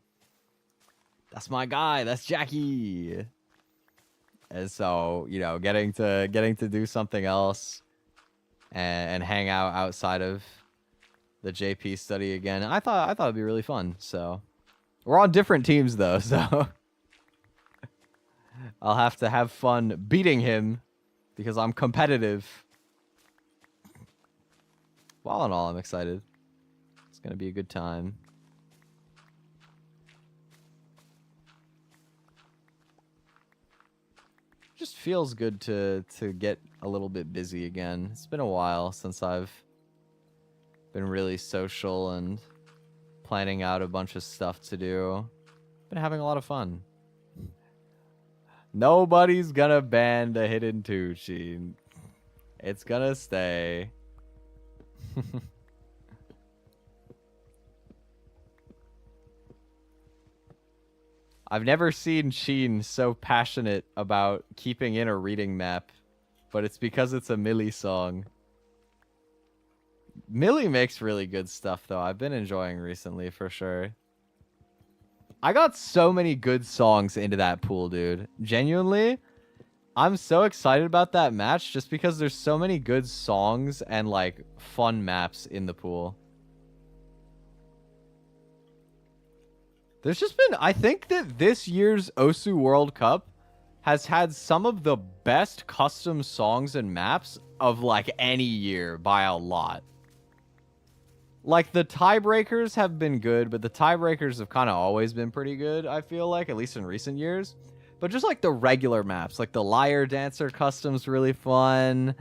That's my guy. That's Jackie. And so, you know, getting to do something else and hang out outside of the JP study again. I thought it'd be really fun. So we're on different teams though, so I'll have to have fun beating him because I'm competitive. Well, all in all, I'm excited. It's gonna be a good time. Just feels good to get a little bit busy again. It's been a while since I've been really social and planning out a bunch of stuff to do. Been having a lot of fun. Nobody's gonna ban the hidden Tucci. It's gonna stay. I've never seen Sheen so passionate about keeping in a reading map, but it's because it's a Millie song. Millie makes really good stuff, though. I've been enjoying recently, for sure. I got so many good songs into that pool, dude. Genuinely, I'm so excited about that match just because there's so many good songs and, like, fun maps in the pool. There's just been, I think that this year's Osu World Cup has had some of the best custom songs and maps of like any year by a lot. Like the tiebreakers have been good, but the tiebreakers have kind of always been pretty good, I feel like, at least in recent years. But just like the regular maps, like the Liar Dancer custom's really fun.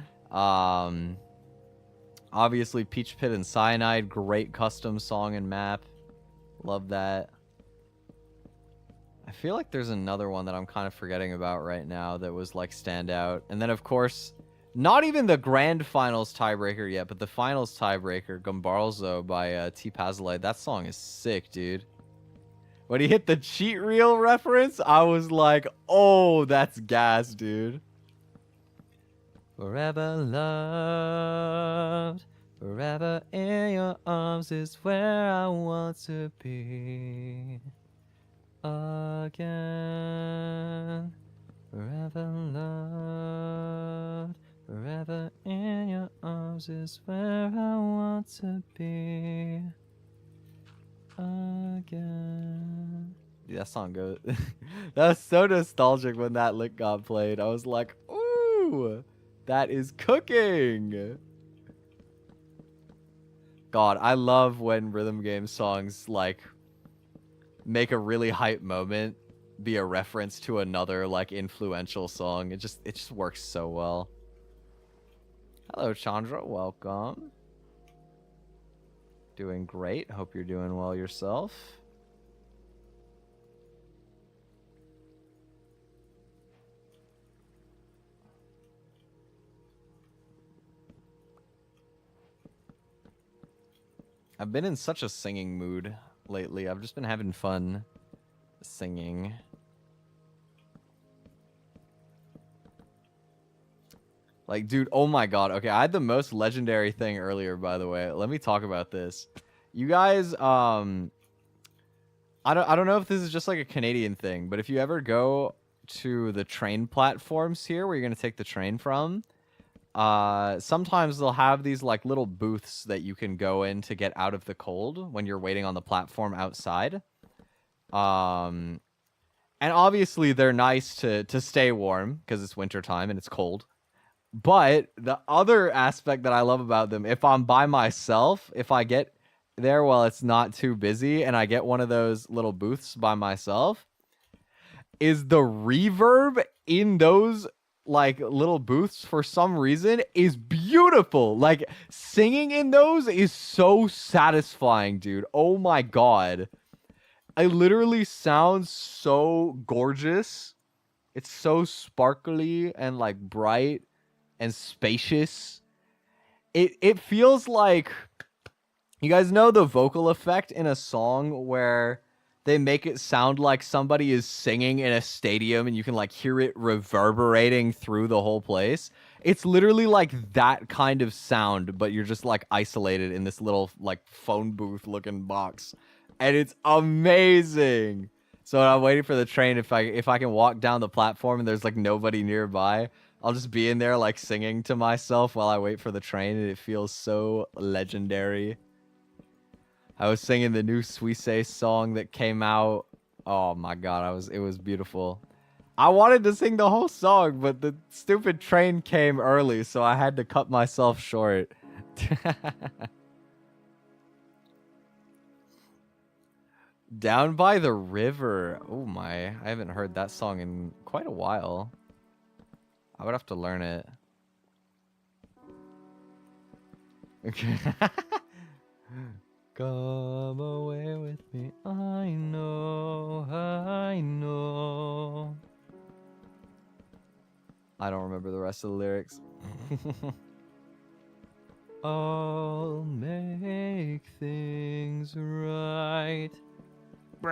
Obviously Peach Pit and Cyanide, great custom song and map. Love that. I feel like there's another one that I'm kind of forgetting about right now that was like standout. And then of course, not even the grand finals tiebreaker yet, but the finals tiebreaker, Gumbarzo by T Pazalite. That song is sick, dude. When he hit the cheat reel reference, I was like, oh, that's gas, dude. Forever loved, forever in your arms is where I want to be. Again, forever loved, forever in your arms is where I want to be. Again. Dude, that song goes. That was so nostalgic when that lick got played. I was like, ooh, that is cooking. God, I love when rhythm game songs like make a really hype moment be a reference to another like influential song. It just works so well. Hello, Chandra. Welcome. Doing great. Hope you're doing well yourself. I've been in such a singing mood lately. I've just been having fun singing. Like, dude, oh my god. Okay, I had the most legendary thing earlier, by the way. Let me talk about this. You guys, I don't know if this is just like a Canadian thing, but if you ever go to the train platforms here where you're gonna take the train from, sometimes they'll have these like little booths that you can go in to get out of the cold when you're waiting on the platform outside. And obviously they're nice to stay warm because it's wintertime and it's cold. But the other aspect that I love about them, if I'm by myself, if I get there while it's not too busy and I get one of those little booths by myself, is the reverb in those like little booths for some reason is beautiful. Like singing in those is so satisfying, dude. Oh my god. It literally sounds so gorgeous. It's so sparkly and like bright and spacious. It feels like, you guys know the vocal effect in a song where they make it sound like somebody is singing in a stadium and you can like hear it reverberating through the whole place? It's literally like that kind of sound, but you're just like isolated in this little like phone booth looking box. And it's amazing. So I'm waiting for the train. If I can walk down the platform and there's like nobody nearby, I'll just be in there like singing to myself while I wait for the train, and it feels so legendary. I was singing the new Twi song that came out. Oh my god, it was beautiful. I wanted to sing the whole song, but the stupid train came early, so I had to cut myself short. Down by the river. Oh my, I haven't heard that song in quite a while. I would have to learn it. Okay. Come away with me. I know. I don't remember the rest of the lyrics. I'll make things right. You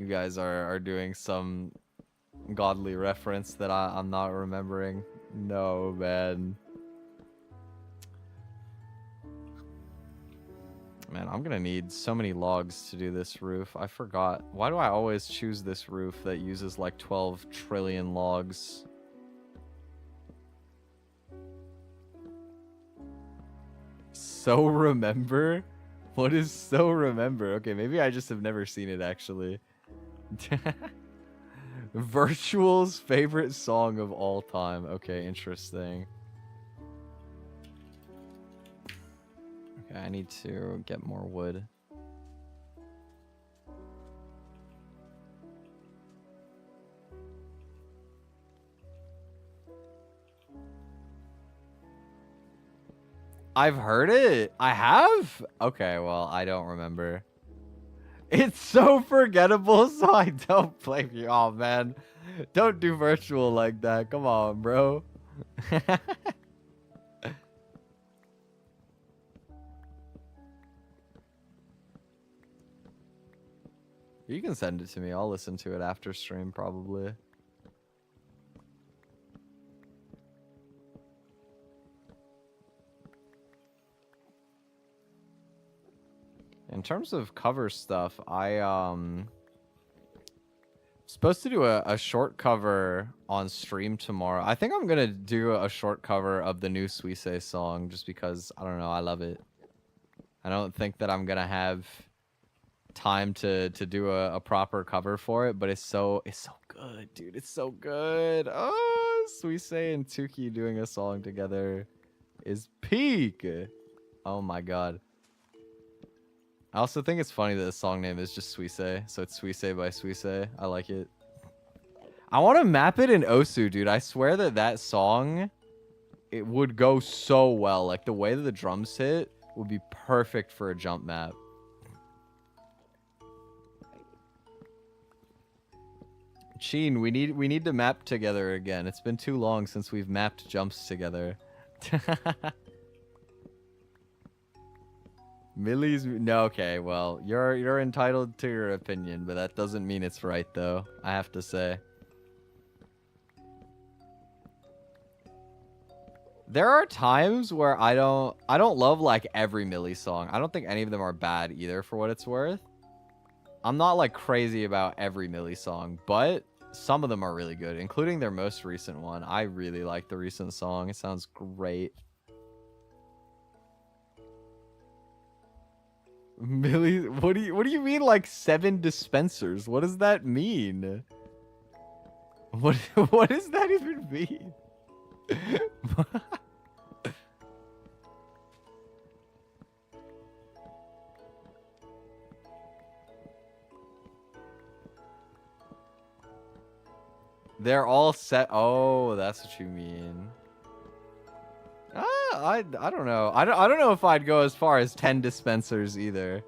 guys are doing some godly reference that I'm not remembering. No, man. Man, I'm gonna need so many logs to do this roof. I forgot. Why do I always choose this roof that uses like 12 trillion logs? So remember? What is so remember? Okay, maybe I just have never seen it actually. Virtual's favorite song of all time. Okay, interesting. Okay, I need to get more wood. I've heard it. I have? Okay, well, I don't remember. It's so forgettable, so I don't blame you. Oh, man. Don't do virtual like that. Come on, bro. You can send it to me. I'll listen to it after stream, probably. In terms of cover stuff, supposed to do a short cover on stream tomorrow. I think I'm gonna do a short cover of the new Twi song just because, I don't know, I love it. I don't think that I'm gonna have time to do a proper cover for it, but it's so good, dude. It's so good. Oh, Twi and Tuki doing a song together is peak. Oh my god. I also think it's funny that the song name is just Twi, so it's Twi by Twi. I like it. I want to map it in Osu, dude. I swear that song, it would go so well. Like the way that the drums hit would be perfect for a jump map. Sheen, we need to map together again. It's been too long since we've mapped jumps together. Millie's no, okay, well, you're entitled to your opinion, but that doesn't mean it's right though, I have to say. There are times where I don't love like every Millie song. I don't think any of them are bad either for what it's worth. I'm not like crazy about every Millie song, but some of them are really good, including their most recent one. I really like the recent song. It sounds great. Millie, what do you mean like 7 dispensers? What does that mean? What does that even mean? They're all set. Oh, that's what you mean. I don't know. I don't know if I'd go as far as 10 dispensers either.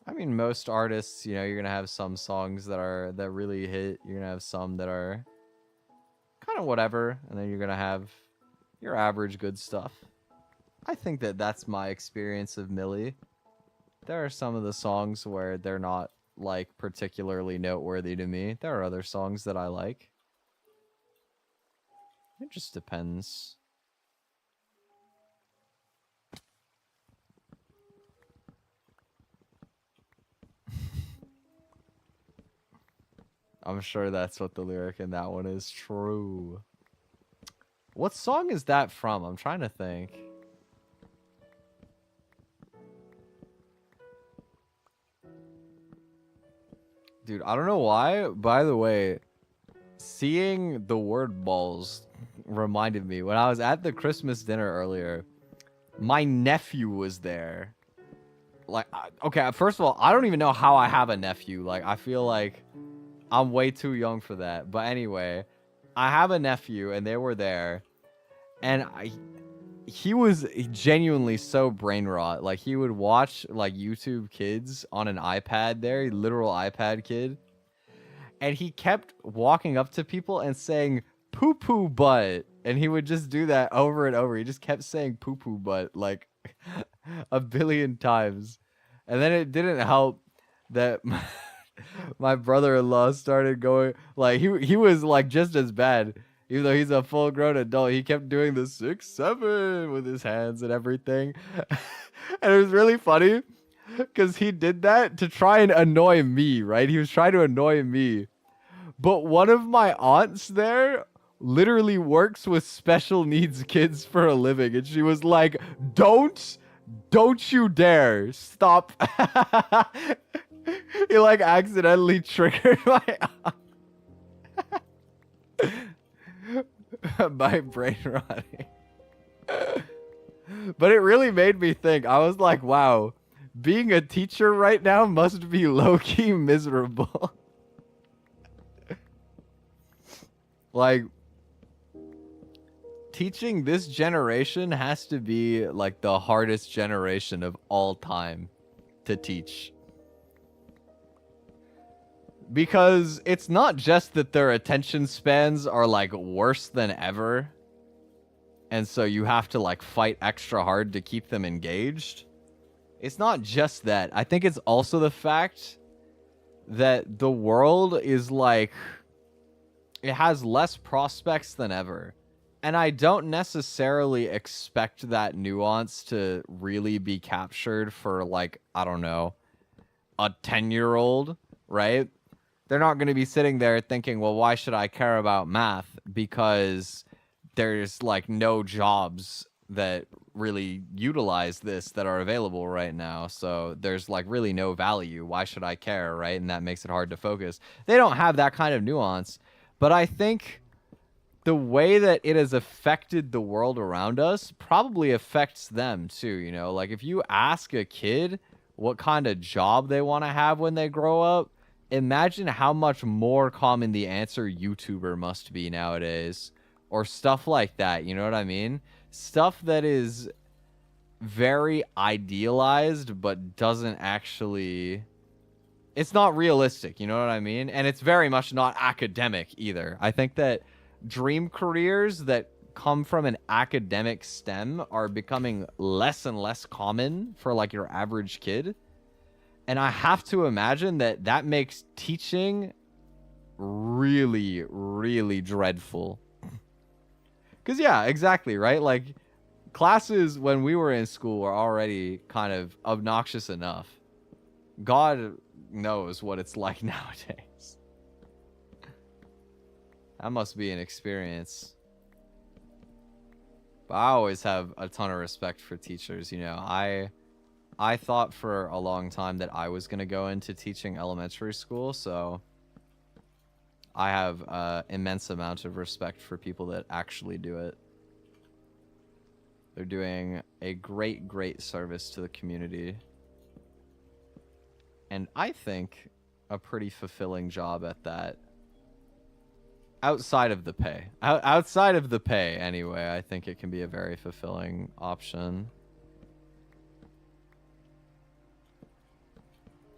I mean, most artists, you know, you're gonna have some songs that really hit. You're gonna have some that are kind of whatever, and then you're gonna have your average good stuff. I think that that's my experience of Millie. There are some of the songs where they're not like particularly noteworthy to me. There are other songs that I like. It just depends. I'm sure that's what the lyric in that one is. True. What song is that from? I'm trying to think. Dude, I don't know why. By the way, seeing the word balls reminded me when I was at the Christmas dinner earlier, my nephew was there. Like, okay, first of all, I don't even know how I have a nephew. Like, I feel like I'm way too young for that. But anyway, I have a nephew and they were there. And he was genuinely so brain rot. Like, he would watch like YouTube Kids on an iPad there, literal iPad kid. And he kept walking up to people and saying, poo poo butt. And he would just do that over and over. He just kept saying poo poo butt like a billion times. And then it didn't help that my brother-in-law started going, like, he was like just as bad. Even though he's a full-grown adult, he kept doing the 6-7 with his hands and everything. And it was really funny because he did that to try and annoy me, right? He was trying to annoy me. But one of my aunts there literally works with special needs kids for a living. And she was like, don't you dare stop. He like accidentally triggered my aunt. My brain rotting. But it really made me think. I was like, wow, being a teacher right now must be low-key miserable. Like, teaching this generation has to be like the hardest generation of all time to teach. Because it's not just that their attention spans are like worse than ever, and so you have to like fight extra hard to keep them engaged. It's not just that. I think it's also the fact that the world is like, it has less prospects than ever. And I don't necessarily expect that nuance to really be captured for like, I don't know, a 10-year-old, right? They're not going to be sitting there thinking, well, why should I care about math? Because there's like no jobs that really utilize this that are available right now. So there's like really no value. Why should I care, right? And that makes it hard to focus. They don't have that kind of nuance. But I think the way that it has affected the world around us probably affects them too, you know? Like, if you ask a kid what kind of job they want to have when they grow up, imagine how much more common the answer YouTuber must be nowadays. Or stuff like that, you know what I mean? Stuff that is very idealized but doesn't actually it's not realistic, you know what I mean? And it's very much not academic either. I think that dream careers that come from an academic STEM are becoming less and less common for like your average kid. And I have to imagine that that makes teaching really, really dreadful. Because, yeah, exactly, right? Like, classes when we were in school were already kind of obnoxious enough. God knows what it's like nowadays. That must be an experience. But I always have a ton of respect for teachers, you know. I thought for a long time that I was going to go into teaching elementary school, so I have an immense amount of respect for people that actually do it. They're doing a great, great service to the community. And I think a pretty fulfilling job at that. Outside of the pay. Outside of the pay, anyway, I think it can be a very fulfilling option.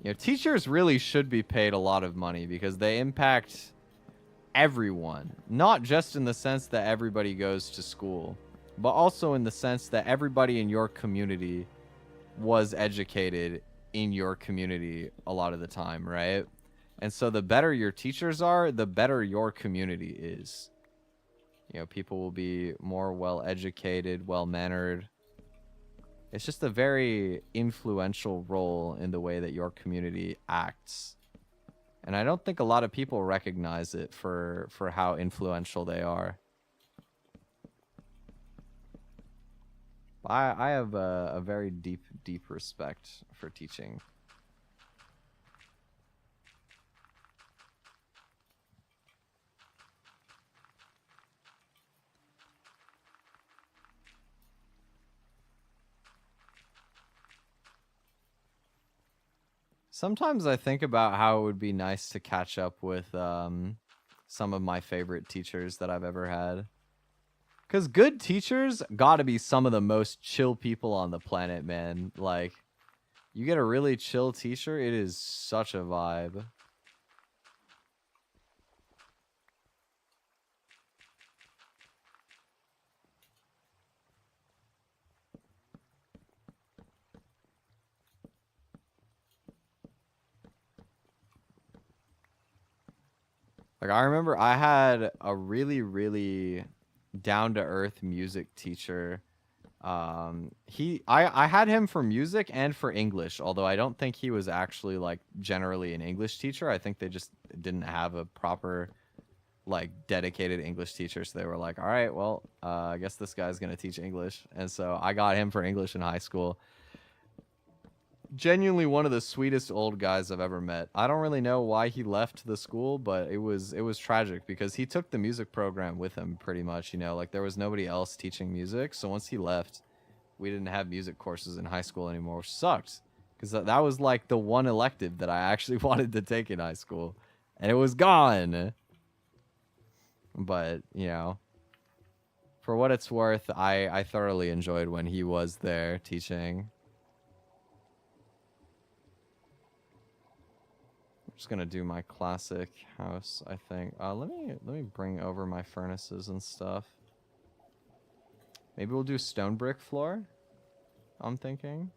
You know, teachers really should be paid a lot of money because they impact everyone. Not just in the sense that everybody goes to school, but also in the sense that everybody in your community was educated in your community a lot of the time, right? And so the better your teachers are, the better your community is. You know, people will be more well-educated, well-mannered. It's just a very influential role in the way that your community acts. And I don't think a lot of people recognize it for how influential they are. I have a very deep, deep respect for teaching. Sometimes I think about how it would be nice to catch up with some of my favorite teachers that I've ever had. Because good teachers gotta be some of the most chill people on the planet, man. Like, you get a really chill teacher, it is such a vibe. Like, I remember I had a really, really down-to-earth music teacher. I had him for music and for English, although I don't think he was actually, like, generally an English teacher. I think they just didn't have a proper, like, dedicated English teacher, so they were like, all right, well, I guess this guy's gonna teach English. And so I got him for English in high school. Genuinely one of the sweetest old guys I've ever met. I don't really know why he left the school, but it was tragic because he took the music program with him pretty much, you know, like there was nobody else teaching music. So once he left, we didn't have music courses in high school anymore, which sucked because that was like the one elective that I actually wanted to take in high school and it was gone. But, you know, for what it's worth, I thoroughly enjoyed when he was there teaching. Just gonna do my classic house, I think. Let me bring over my furnaces and stuff. Maybe we'll do stone brick floor. I'm thinking.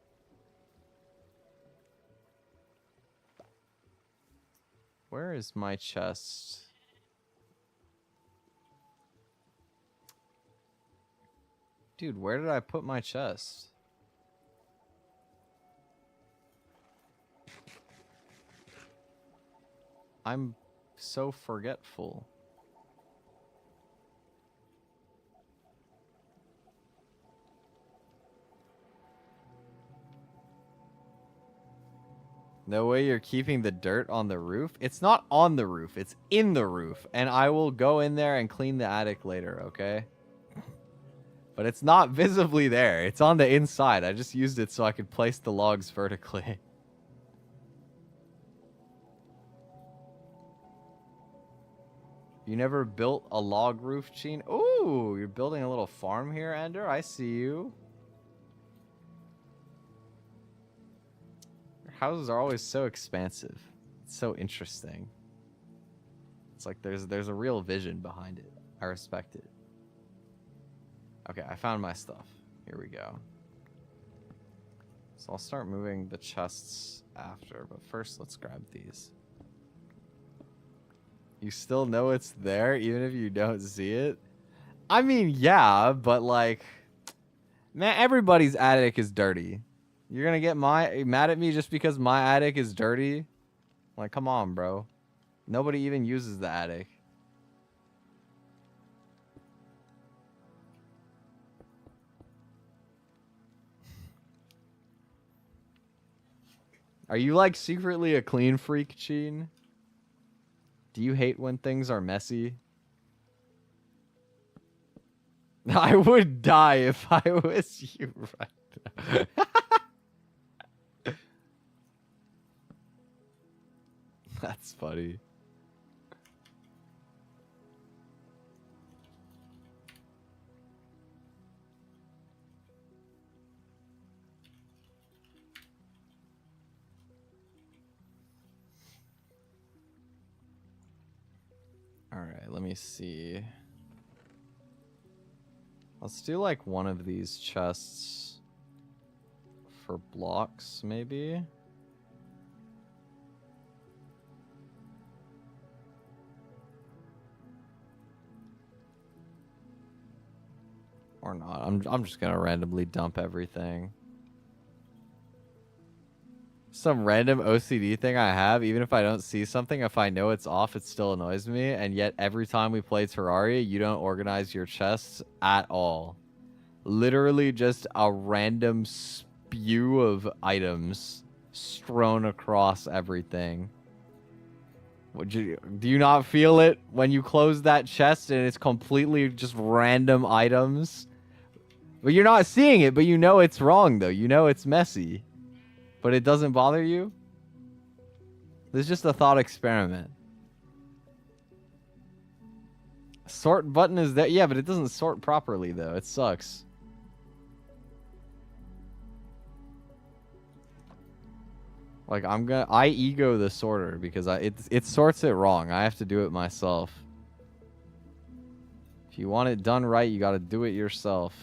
Where is my chest? Dude, where did I put my chest? I'm so forgetful. No way you're keeping the dirt on the roof? It's not on the roof, it's in the roof. And I will go in there and clean the attic later, okay? But it's not visibly there. It's on the inside. I just used it so I could place the logs vertically. You never built a log roof, Gene? Ooh, you're building a little farm here, Ender? I see you. Your houses are always so expansive. It's so interesting. It's like there's a real vision behind it. I respect it. Okay, I found my stuff. Here we go. So I'll start moving the chests after, but first let's grab these. You still know it's there even if you don't see it? I mean, yeah, but like, man, everybody's attic is dirty. You're gonna get mad at me just because my attic is dirty? Like, come on, bro. Nobody even uses the attic. Are you like secretly a clean freak, Sheen? Do you hate when things are messy? I would die if I was you right now. That's funny. All right, let me see. Let's do like one of these chests for blocks, maybe. Or not. I'm just gonna randomly dump everything. Some random OCD thing I have, even if I don't see something, if I know it's off, it still annoys me. And yet every time we play Terraria, you don't organize your chests at all. Literally just a random spew of items strewn across everything. Do you not feel it when you close that chest and it's completely just random items? But you're not seeing it, but you know it's wrong, though. You know it's messy. But it doesn't bother you? This is just a thought experiment. Sort button is there. Yeah, but it doesn't sort properly, though. It sucks. Like, I ego the sorter because it sorts it wrong. I have to do it myself. If you want it done right, you gotta do it yourself.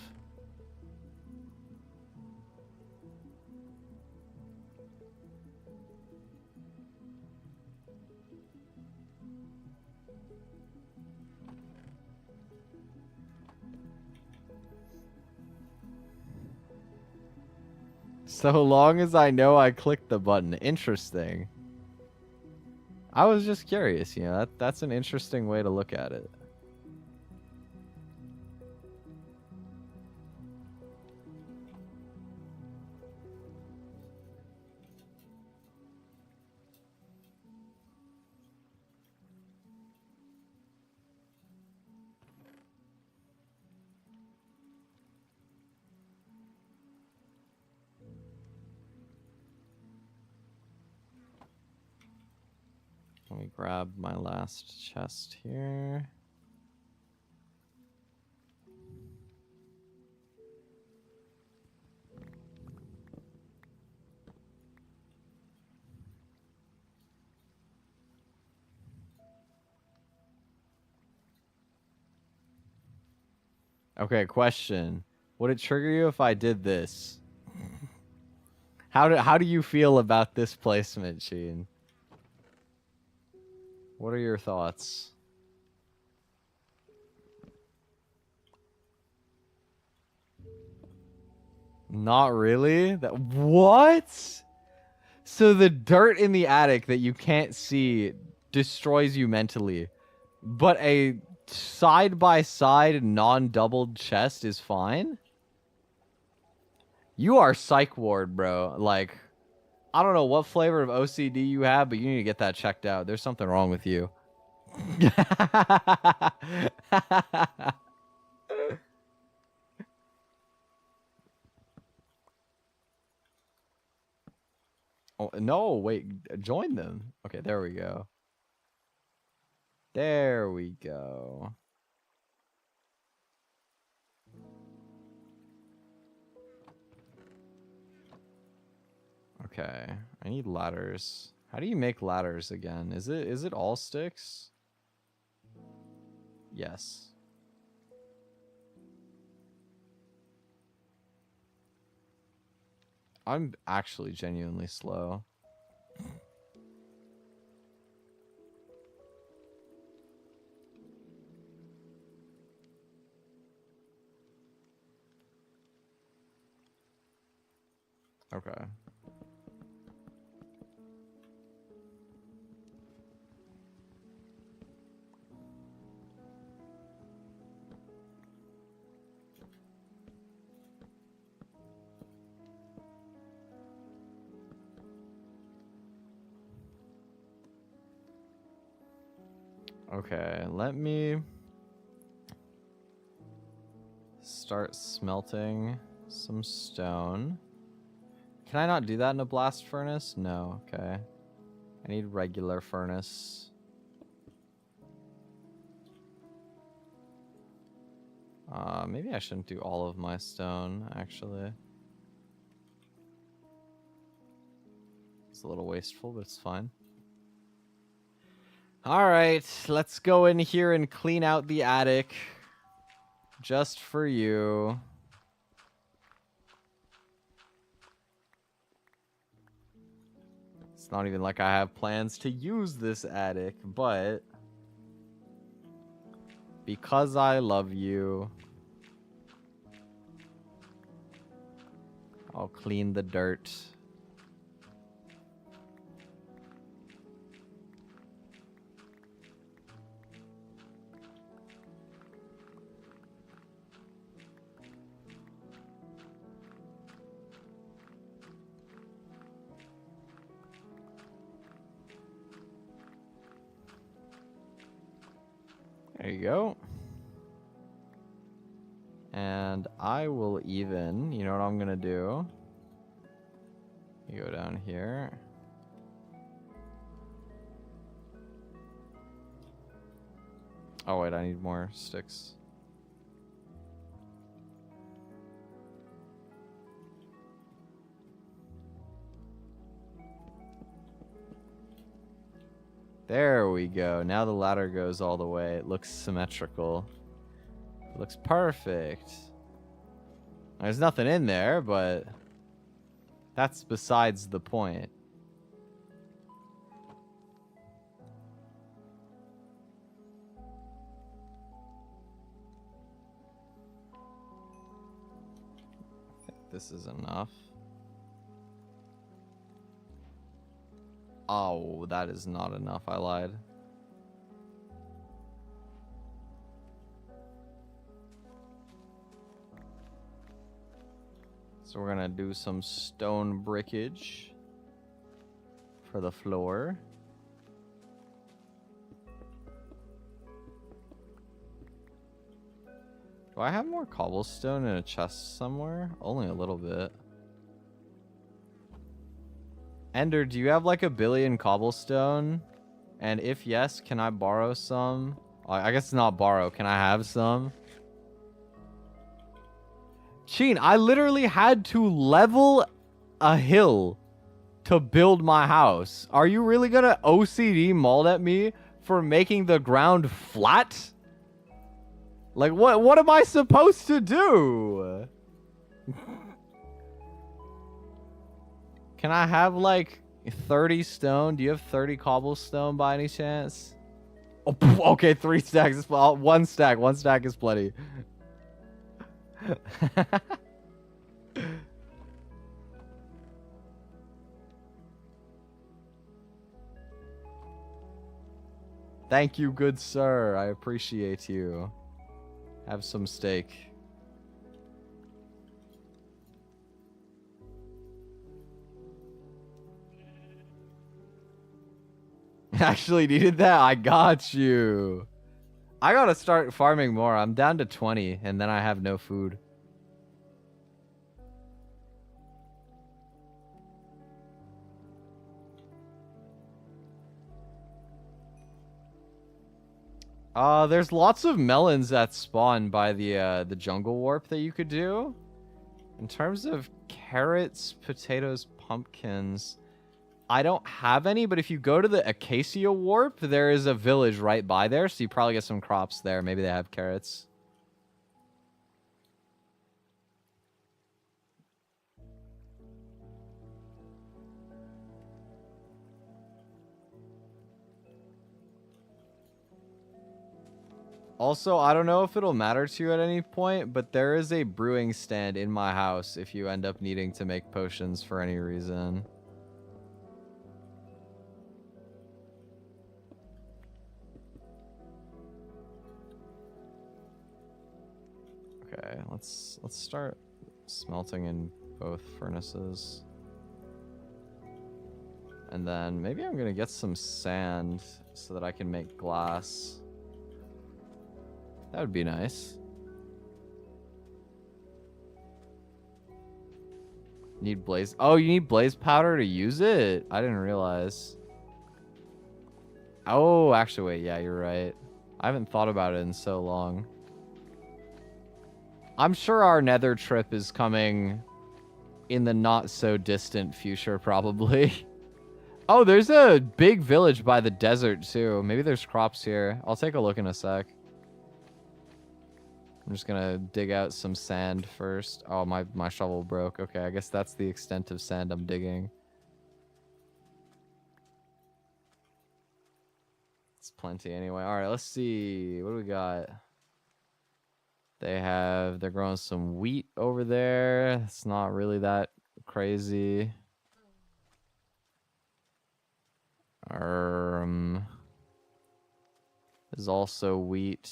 So long as I know I clicked the button. Interesting. I was just curious, you know, that's an interesting way to look at it. Let me grab my last chest here. Okay, question. Would it trigger you if I did this? How do you feel about this placement, Sheen? What are your thoughts? Not really? What? So the dirt in the attic that you can't see destroys you mentally, but a side-by-side non-doubled chest is fine? You are psych ward, bro. Like, I don't know what flavor of OCD you have, but you need to get that checked out. There's something wrong with you. Oh, no, wait. Join them. Okay, there we go. There we go. Okay, I need ladders. How do you make ladders again? Is it all sticks? Yes. I'm actually genuinely slow. Okay. Okay, let me start smelting some stone. Can I not do that in a blast furnace? No, okay. I need regular furnace. Maybe I shouldn't do all of my stone, actually. It's a little wasteful, but it's fine. Alright, let's go in here and clean out the attic. Just for you. It's not even like I have plans to use this attic, but because I love you, I'll clean the dirt. There you go. And I will even, you know what I'm gonna do? You go down here. Oh wait, I need more sticks. There we go. Now the ladder goes all the way. It looks symmetrical. It looks perfect. There's nothing in there, but that's besides the point. I think this is enough. Oh, that is not enough. I lied. So we're gonna do some stone brickage for the floor. Do I have more cobblestone in a chest somewhere? Only a little bit. Ender, do you have like 1 billion cobblestone? And if yes, can I borrow some? I guess it's not borrow. Can I have some? Sheen, I literally had to level a hill to build my house. Are you really gonna OCD maul at me for making the ground flat? Like, what am I supposed to do? Can I have like 30 stone? Do you have 30 cobblestone by any chance? Oh, okay, 3 stacks is 1 stack. 1 stack is plenty. Thank you, good sir. I appreciate you. Have some steak. Actually needed that? I got you. I gotta start farming more. I'm down to 20 and then I have no food. There's lots of melons that spawn by the jungle warp that you could do. In terms of carrots, potatoes, pumpkins, I don't have any, but if you go to the Acacia Warp, there is a village right by there, so you probably get some crops there. Maybe they have carrots. Also, I don't know if it'll matter to you at any point, but there is a brewing stand in my house if you end up needing to make potions for any reason. Okay, let's start smelting in both furnaces. And then maybe I'm gonna get some sand so that I can make glass. That would be nice. Need blaze. Oh, you need blaze powder to use it? I didn't realize. Oh, actually, wait. Yeah, you're right. I haven't thought about it in so long. I'm sure our nether trip is coming in the not so distant future, probably. Oh, there's a big village by the desert, too. Maybe there's crops here. I'll take a look in a sec. I'm just gonna dig out some sand first. Oh, my shovel broke. Okay, I guess that's the extent of sand I'm digging. It's plenty anyway. All right, let's see. What do we got? They're growing some wheat over there. It's not really that crazy. There's also wheat.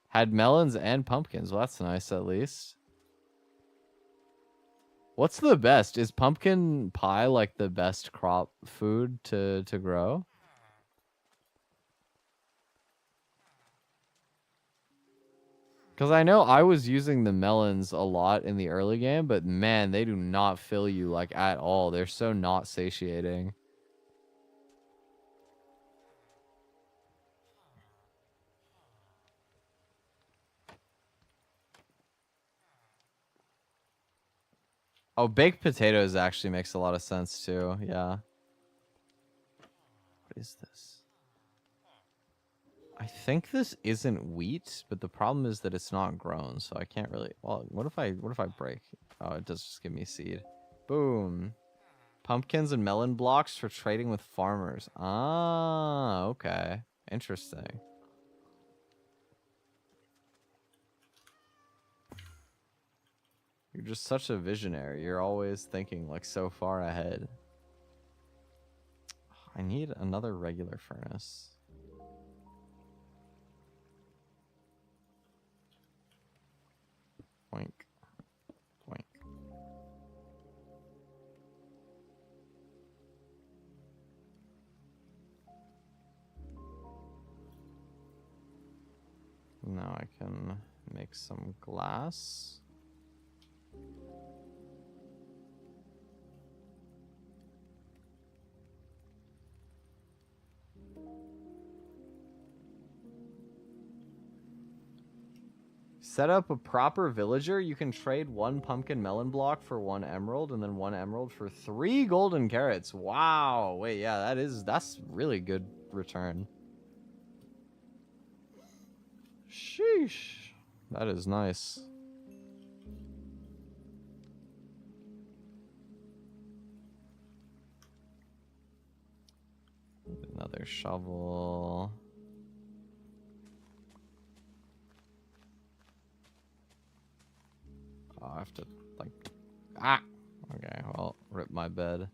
Had melons and pumpkins. Well, that's nice at least. What's the best? Is pumpkin pie like the best crop food to grow? Because I know I was using the melons a lot in the early game, but man, they do not fill you like at all. They're so not satiating. Oh, baked potatoes actually makes a lot of sense too. Yeah. What is this? I think this isn't wheat, but the problem is that it's not grown, so I can't really. Well, what if I break? Oh, it does just give me seed. Boom. Pumpkins and melon blocks for trading with farmers. Ah, okay. Interesting. You're just such a visionary. You're always thinking like so far ahead. I need another regular furnace. Boink. Boink. Now I can make some glass. Set up a proper villager. You can trade 1 pumpkin melon block for 1 emerald, and then 1 emerald for 3 golden carrots. Wow. Wait, yeah, that's really good return. Sheesh. That is nice. Another shovel. Oh, I have to, like... Ah! Okay, well, rip my bed.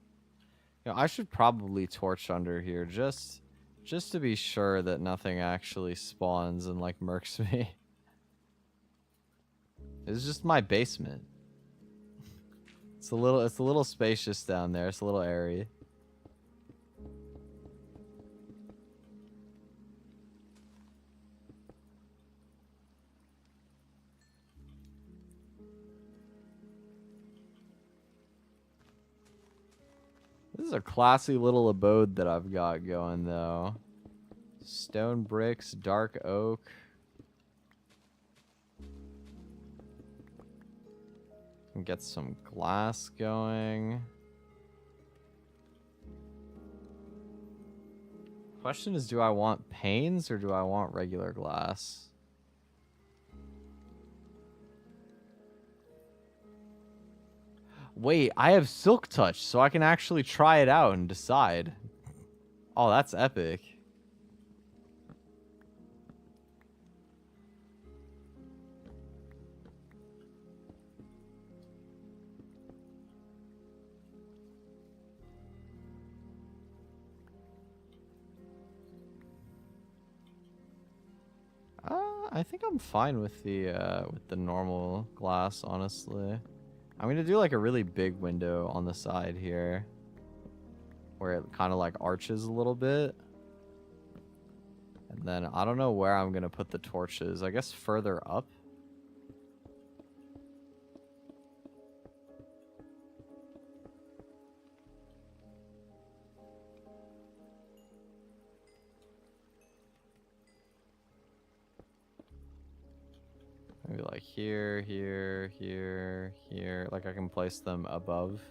You know, I should probably torch under here, just to be sure that nothing actually spawns and, like, murks me. It's just my basement. It's a little spacious down there. It's a little airy. This is a classy little abode that I've got going, though. Stone bricks, dark oak. Get some glass going. Question is, do I want panes or do I want regular glass? Wait, I have Silk Touch, so I can actually try it out and decide. Oh, that's epic. I think I'm fine with the normal glass, honestly. I'm gonna do like a really big window on the side here, where it kind of like arches a little bit. And then I don't know where I'm gonna put the torches. I guess further up. Maybe like here, here, here, here. Like I can place them above.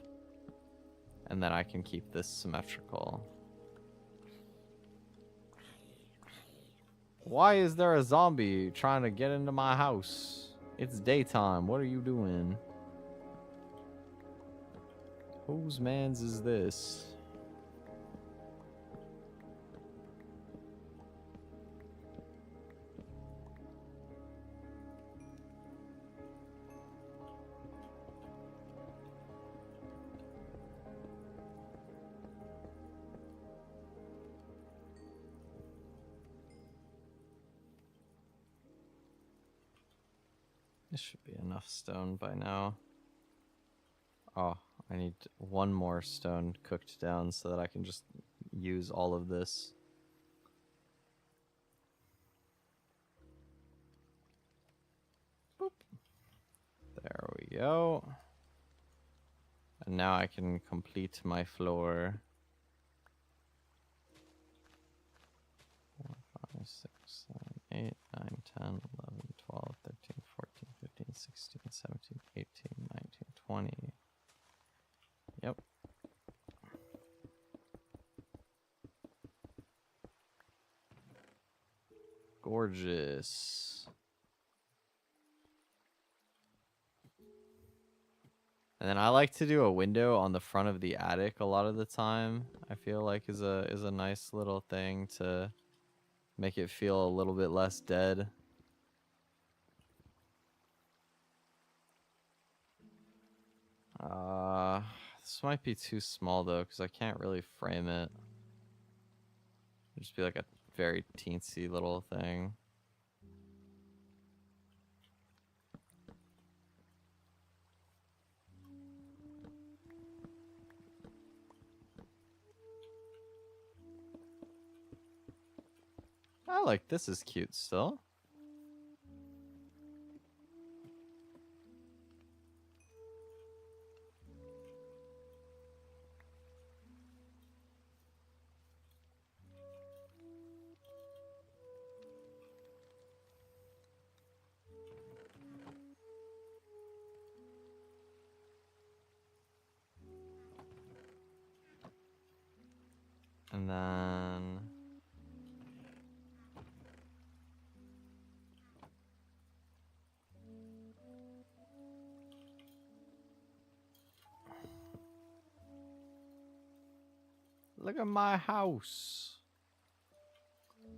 And then I can keep this symmetrical. Why is there a zombie trying to get into my house? It's daytime. What are you doing? Whose man's is this? This should be enough stone by now. Oh, I need one more stone cooked down so that I can just use all of this. Boop. There we go. And now I can complete my floor. 4, 5, 6, 7, 8, 9, 10, 11, 12, 13, 14, 15, 16, 17, 18, 19, 20. Yep. Gorgeous. And then I like to do a window on the front of the attic a lot of the time. I feel like is a nice little thing to make it feel a little bit less dead. This might be too small though, because I can't really frame it. It'll just be like a very teensy little thing. I like this is cute still. And then look at my house.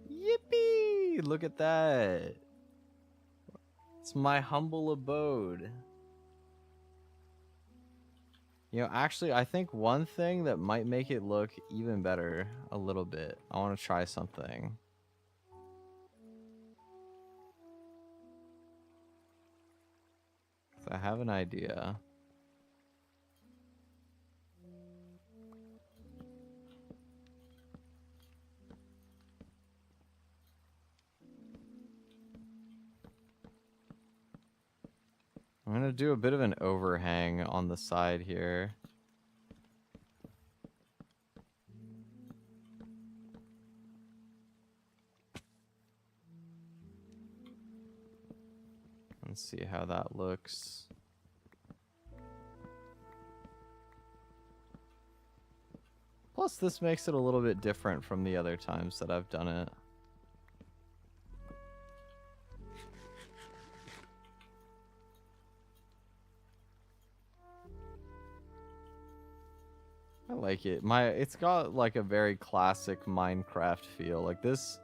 Yippee! Look at that. It's my humble abode. You know, actually, I think one thing that might make it look even better a little bit. I want to try something. I have an idea. I'm gonna do a bit of an overhang on the side here. Let's see how that looks. Plus, this makes it a little bit different from the other times that I've done it. I like it. It's got like a very classic Minecraft feel. Like this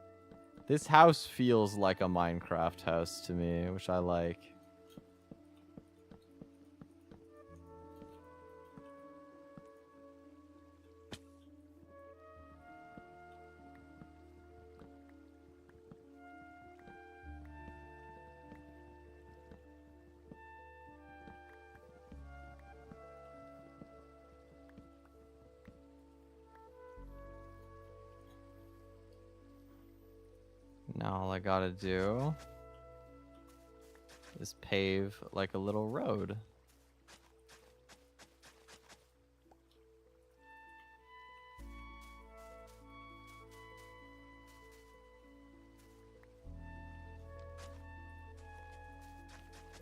house feels like a Minecraft house to me, which I like. Now all I gotta do is pave like a little road.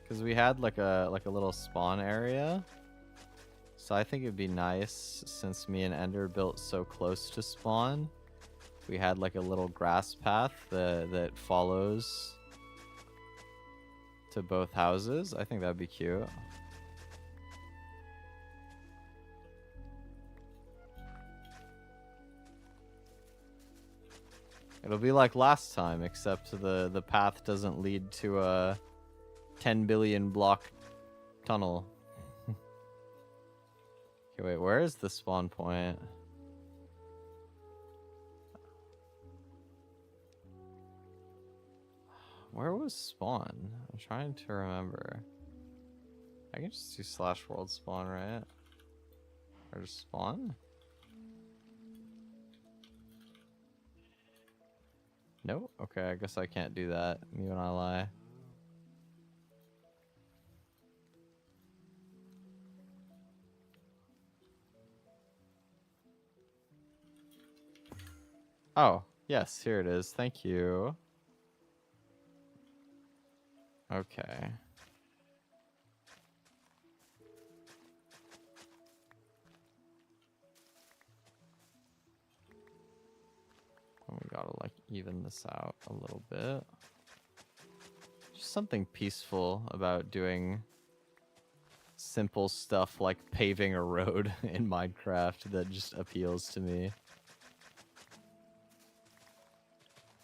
Because we had like a little spawn area. So I think it'd be nice, since me and Ender built so close to spawn, we had like a little grass path that follows to both houses. I think that'd be cute. It'll be like last time, except the path doesn't lead to a 10 billion block tunnel. Okay, wait, where is the spawn point? Where was spawn? I'm trying to remember. I can just do /world spawn, right? Or just spawn? Nope. Okay, I guess I can't do that. You and I lie. Oh, yes, here it is. Thank you. Okay. We gotta like even this out a little bit. Just something peaceful about doing simple stuff like paving a road in Minecraft that just appeals to me.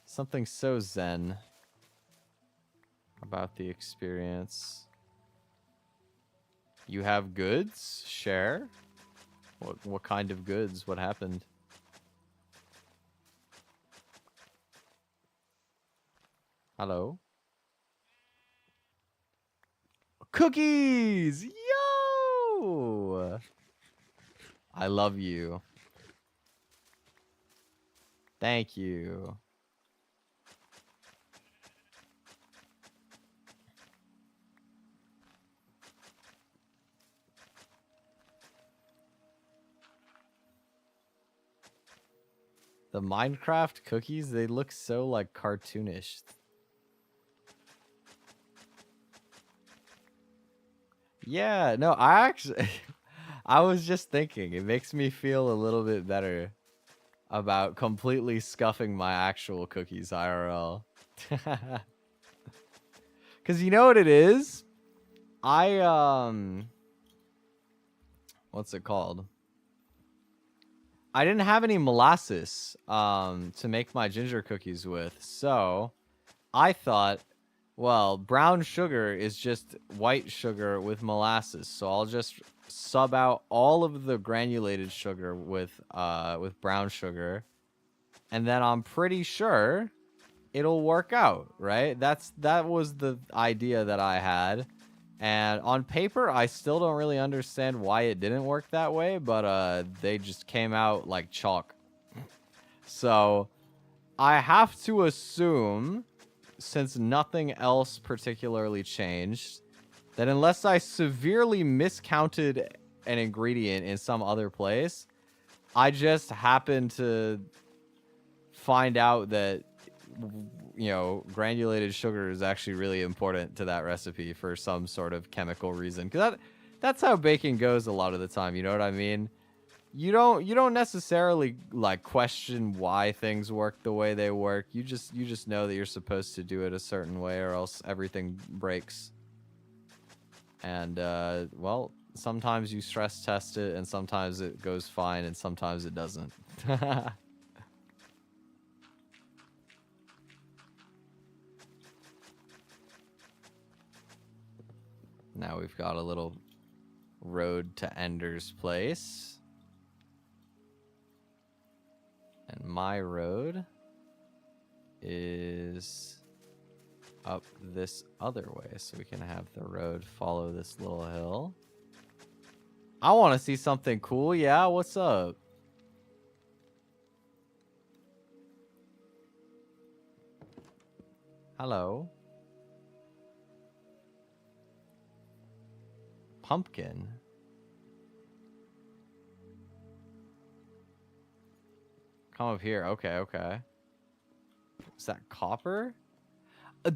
Something so zen about the experience. You have goods? Share? What kind of goods? What happened? Hello? Cookies! Yo! I love you. Thank you. The Minecraft cookies, they look so like cartoonish. Yeah, no, I actually I was just thinking, it makes me feel a little bit better about completely scuffing my actual cookies IRL. Cause you know what it is? What's it called? I didn't have any molasses to make my ginger cookies with, so I thought, well, brown sugar is just white sugar with molasses, so I'll just sub out all of the granulated sugar with brown sugar, and then I'm pretty sure it'll work out, right? That was the idea that I had. And on paper, I still don't really understand why it didn't work that way, but they just came out like chalk. So I have to assume, since nothing else particularly changed, that unless I severely miscounted an ingredient in some other place, I just happened to find out that, you know, granulated sugar is actually really important to that recipe for some sort of chemical reason. Because that's how baking goes a lot of the time, you know what I mean? you don't necessarily like question why things work the way they work. You just know that you're supposed to do it a certain way, or else everything breaks. And well, sometimes you stress test it, and sometimes it goes fine, and sometimes it doesn't. Now we've got a little road to Ender's place. And my road is up this other way, so we can have the road follow this little hill. I want to see something cool. Yeah, what's up? Hello. Pumpkin. Come up here. Okay, okay. Is that copper?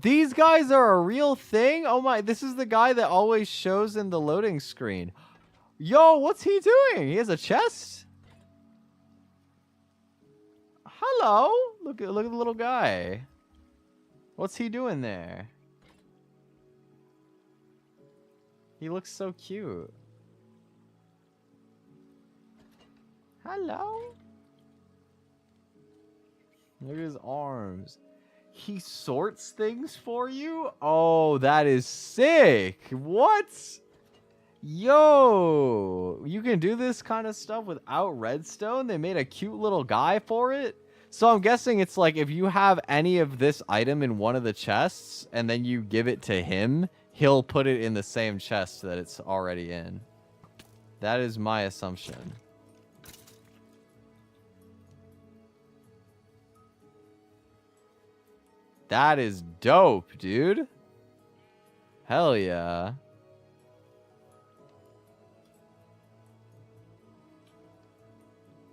These guys are a real thing? Oh my, this is the guy that always shows in the loading screen. Yo, what's he doing? He has a chest? Hello? Look at the little guy. What's he doing there? He looks so cute. Hello? Look at his arms. He sorts things for you? Oh, that is sick. What? Yo, you can do this kind of stuff without redstone? They made a cute little guy for it? So I'm guessing it's like if you have any of this item in one of the chests and then you give it to him, he'll put it in the same chest that it's already in. That is my assumption. That is dope, dude. Hell yeah.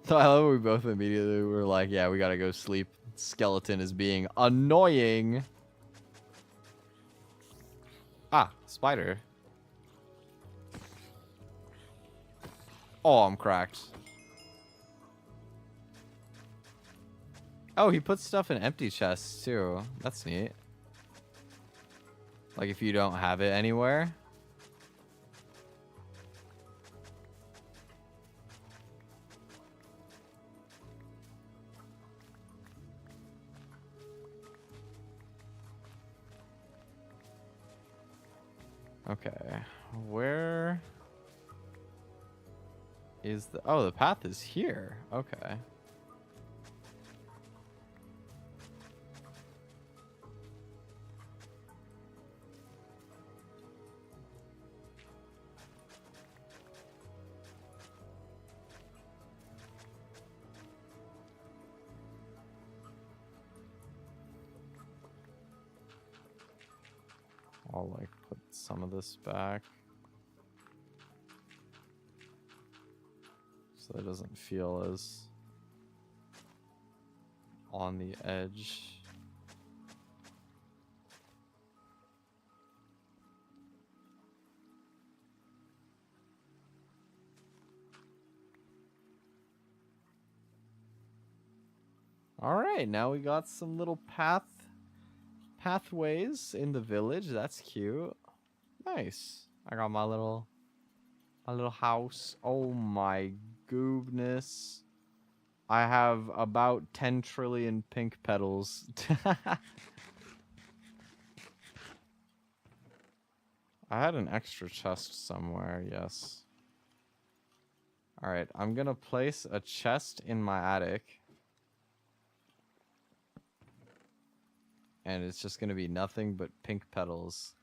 So I love we both immediately were like, yeah, we gotta go sleep. Skeleton is being annoying. Ah, spider. Oh, I'm cracked. Oh, he puts stuff in empty chests too. That's neat. Like if you don't have it anywhere. Okay, where is the... Oh, the path is here. Okay. I'll like put some of this back so it doesn't feel as on the edge. All right, now we got some little pathways in the village. That's cute. Nice. I got my little house. Oh my goodness. I have about 10 trillion pink petals. I had an extra chest somewhere, yes. All right, I'm gonna place a chest in my attic. And it's just gonna be nothing but pink petals.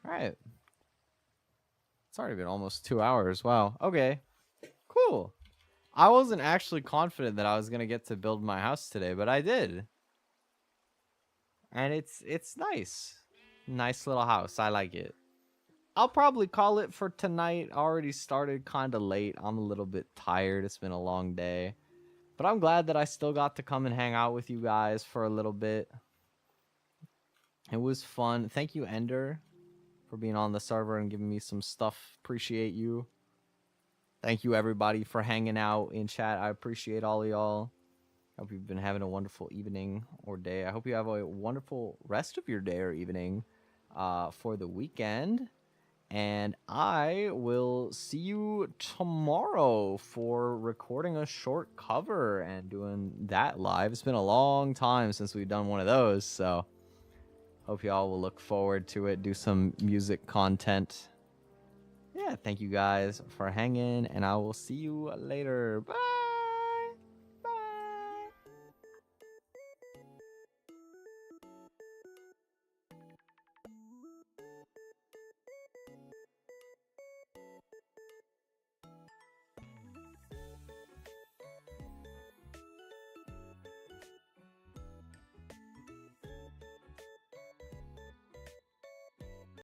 All right. It's already been almost 2 hours. Wow. Okay. Cool. I wasn't actually confident that I was gonna get to build my house today, but I did. And it's nice. Nice little house. I like it. I'll probably call it for tonight. I already started kind of late. I'm a little bit tired. It's been a long day. But I'm glad that I still got to come and hang out with you guys for a little bit. It was fun. Thank you, Ender, for being on the server and giving me some stuff. Appreciate you. Thank you, everybody, for hanging out in chat. I appreciate all of y'all. Hope you've been having a wonderful evening or day. I hope you have a wonderful rest of your day or evening for the weekend. And I will see you tomorrow for recording a short cover and doing that live. It's been a long time since we've done one of those, so hope y'all will look forward to it. Do some music content. Yeah, thank you guys for hanging, and I will see you later. Bye!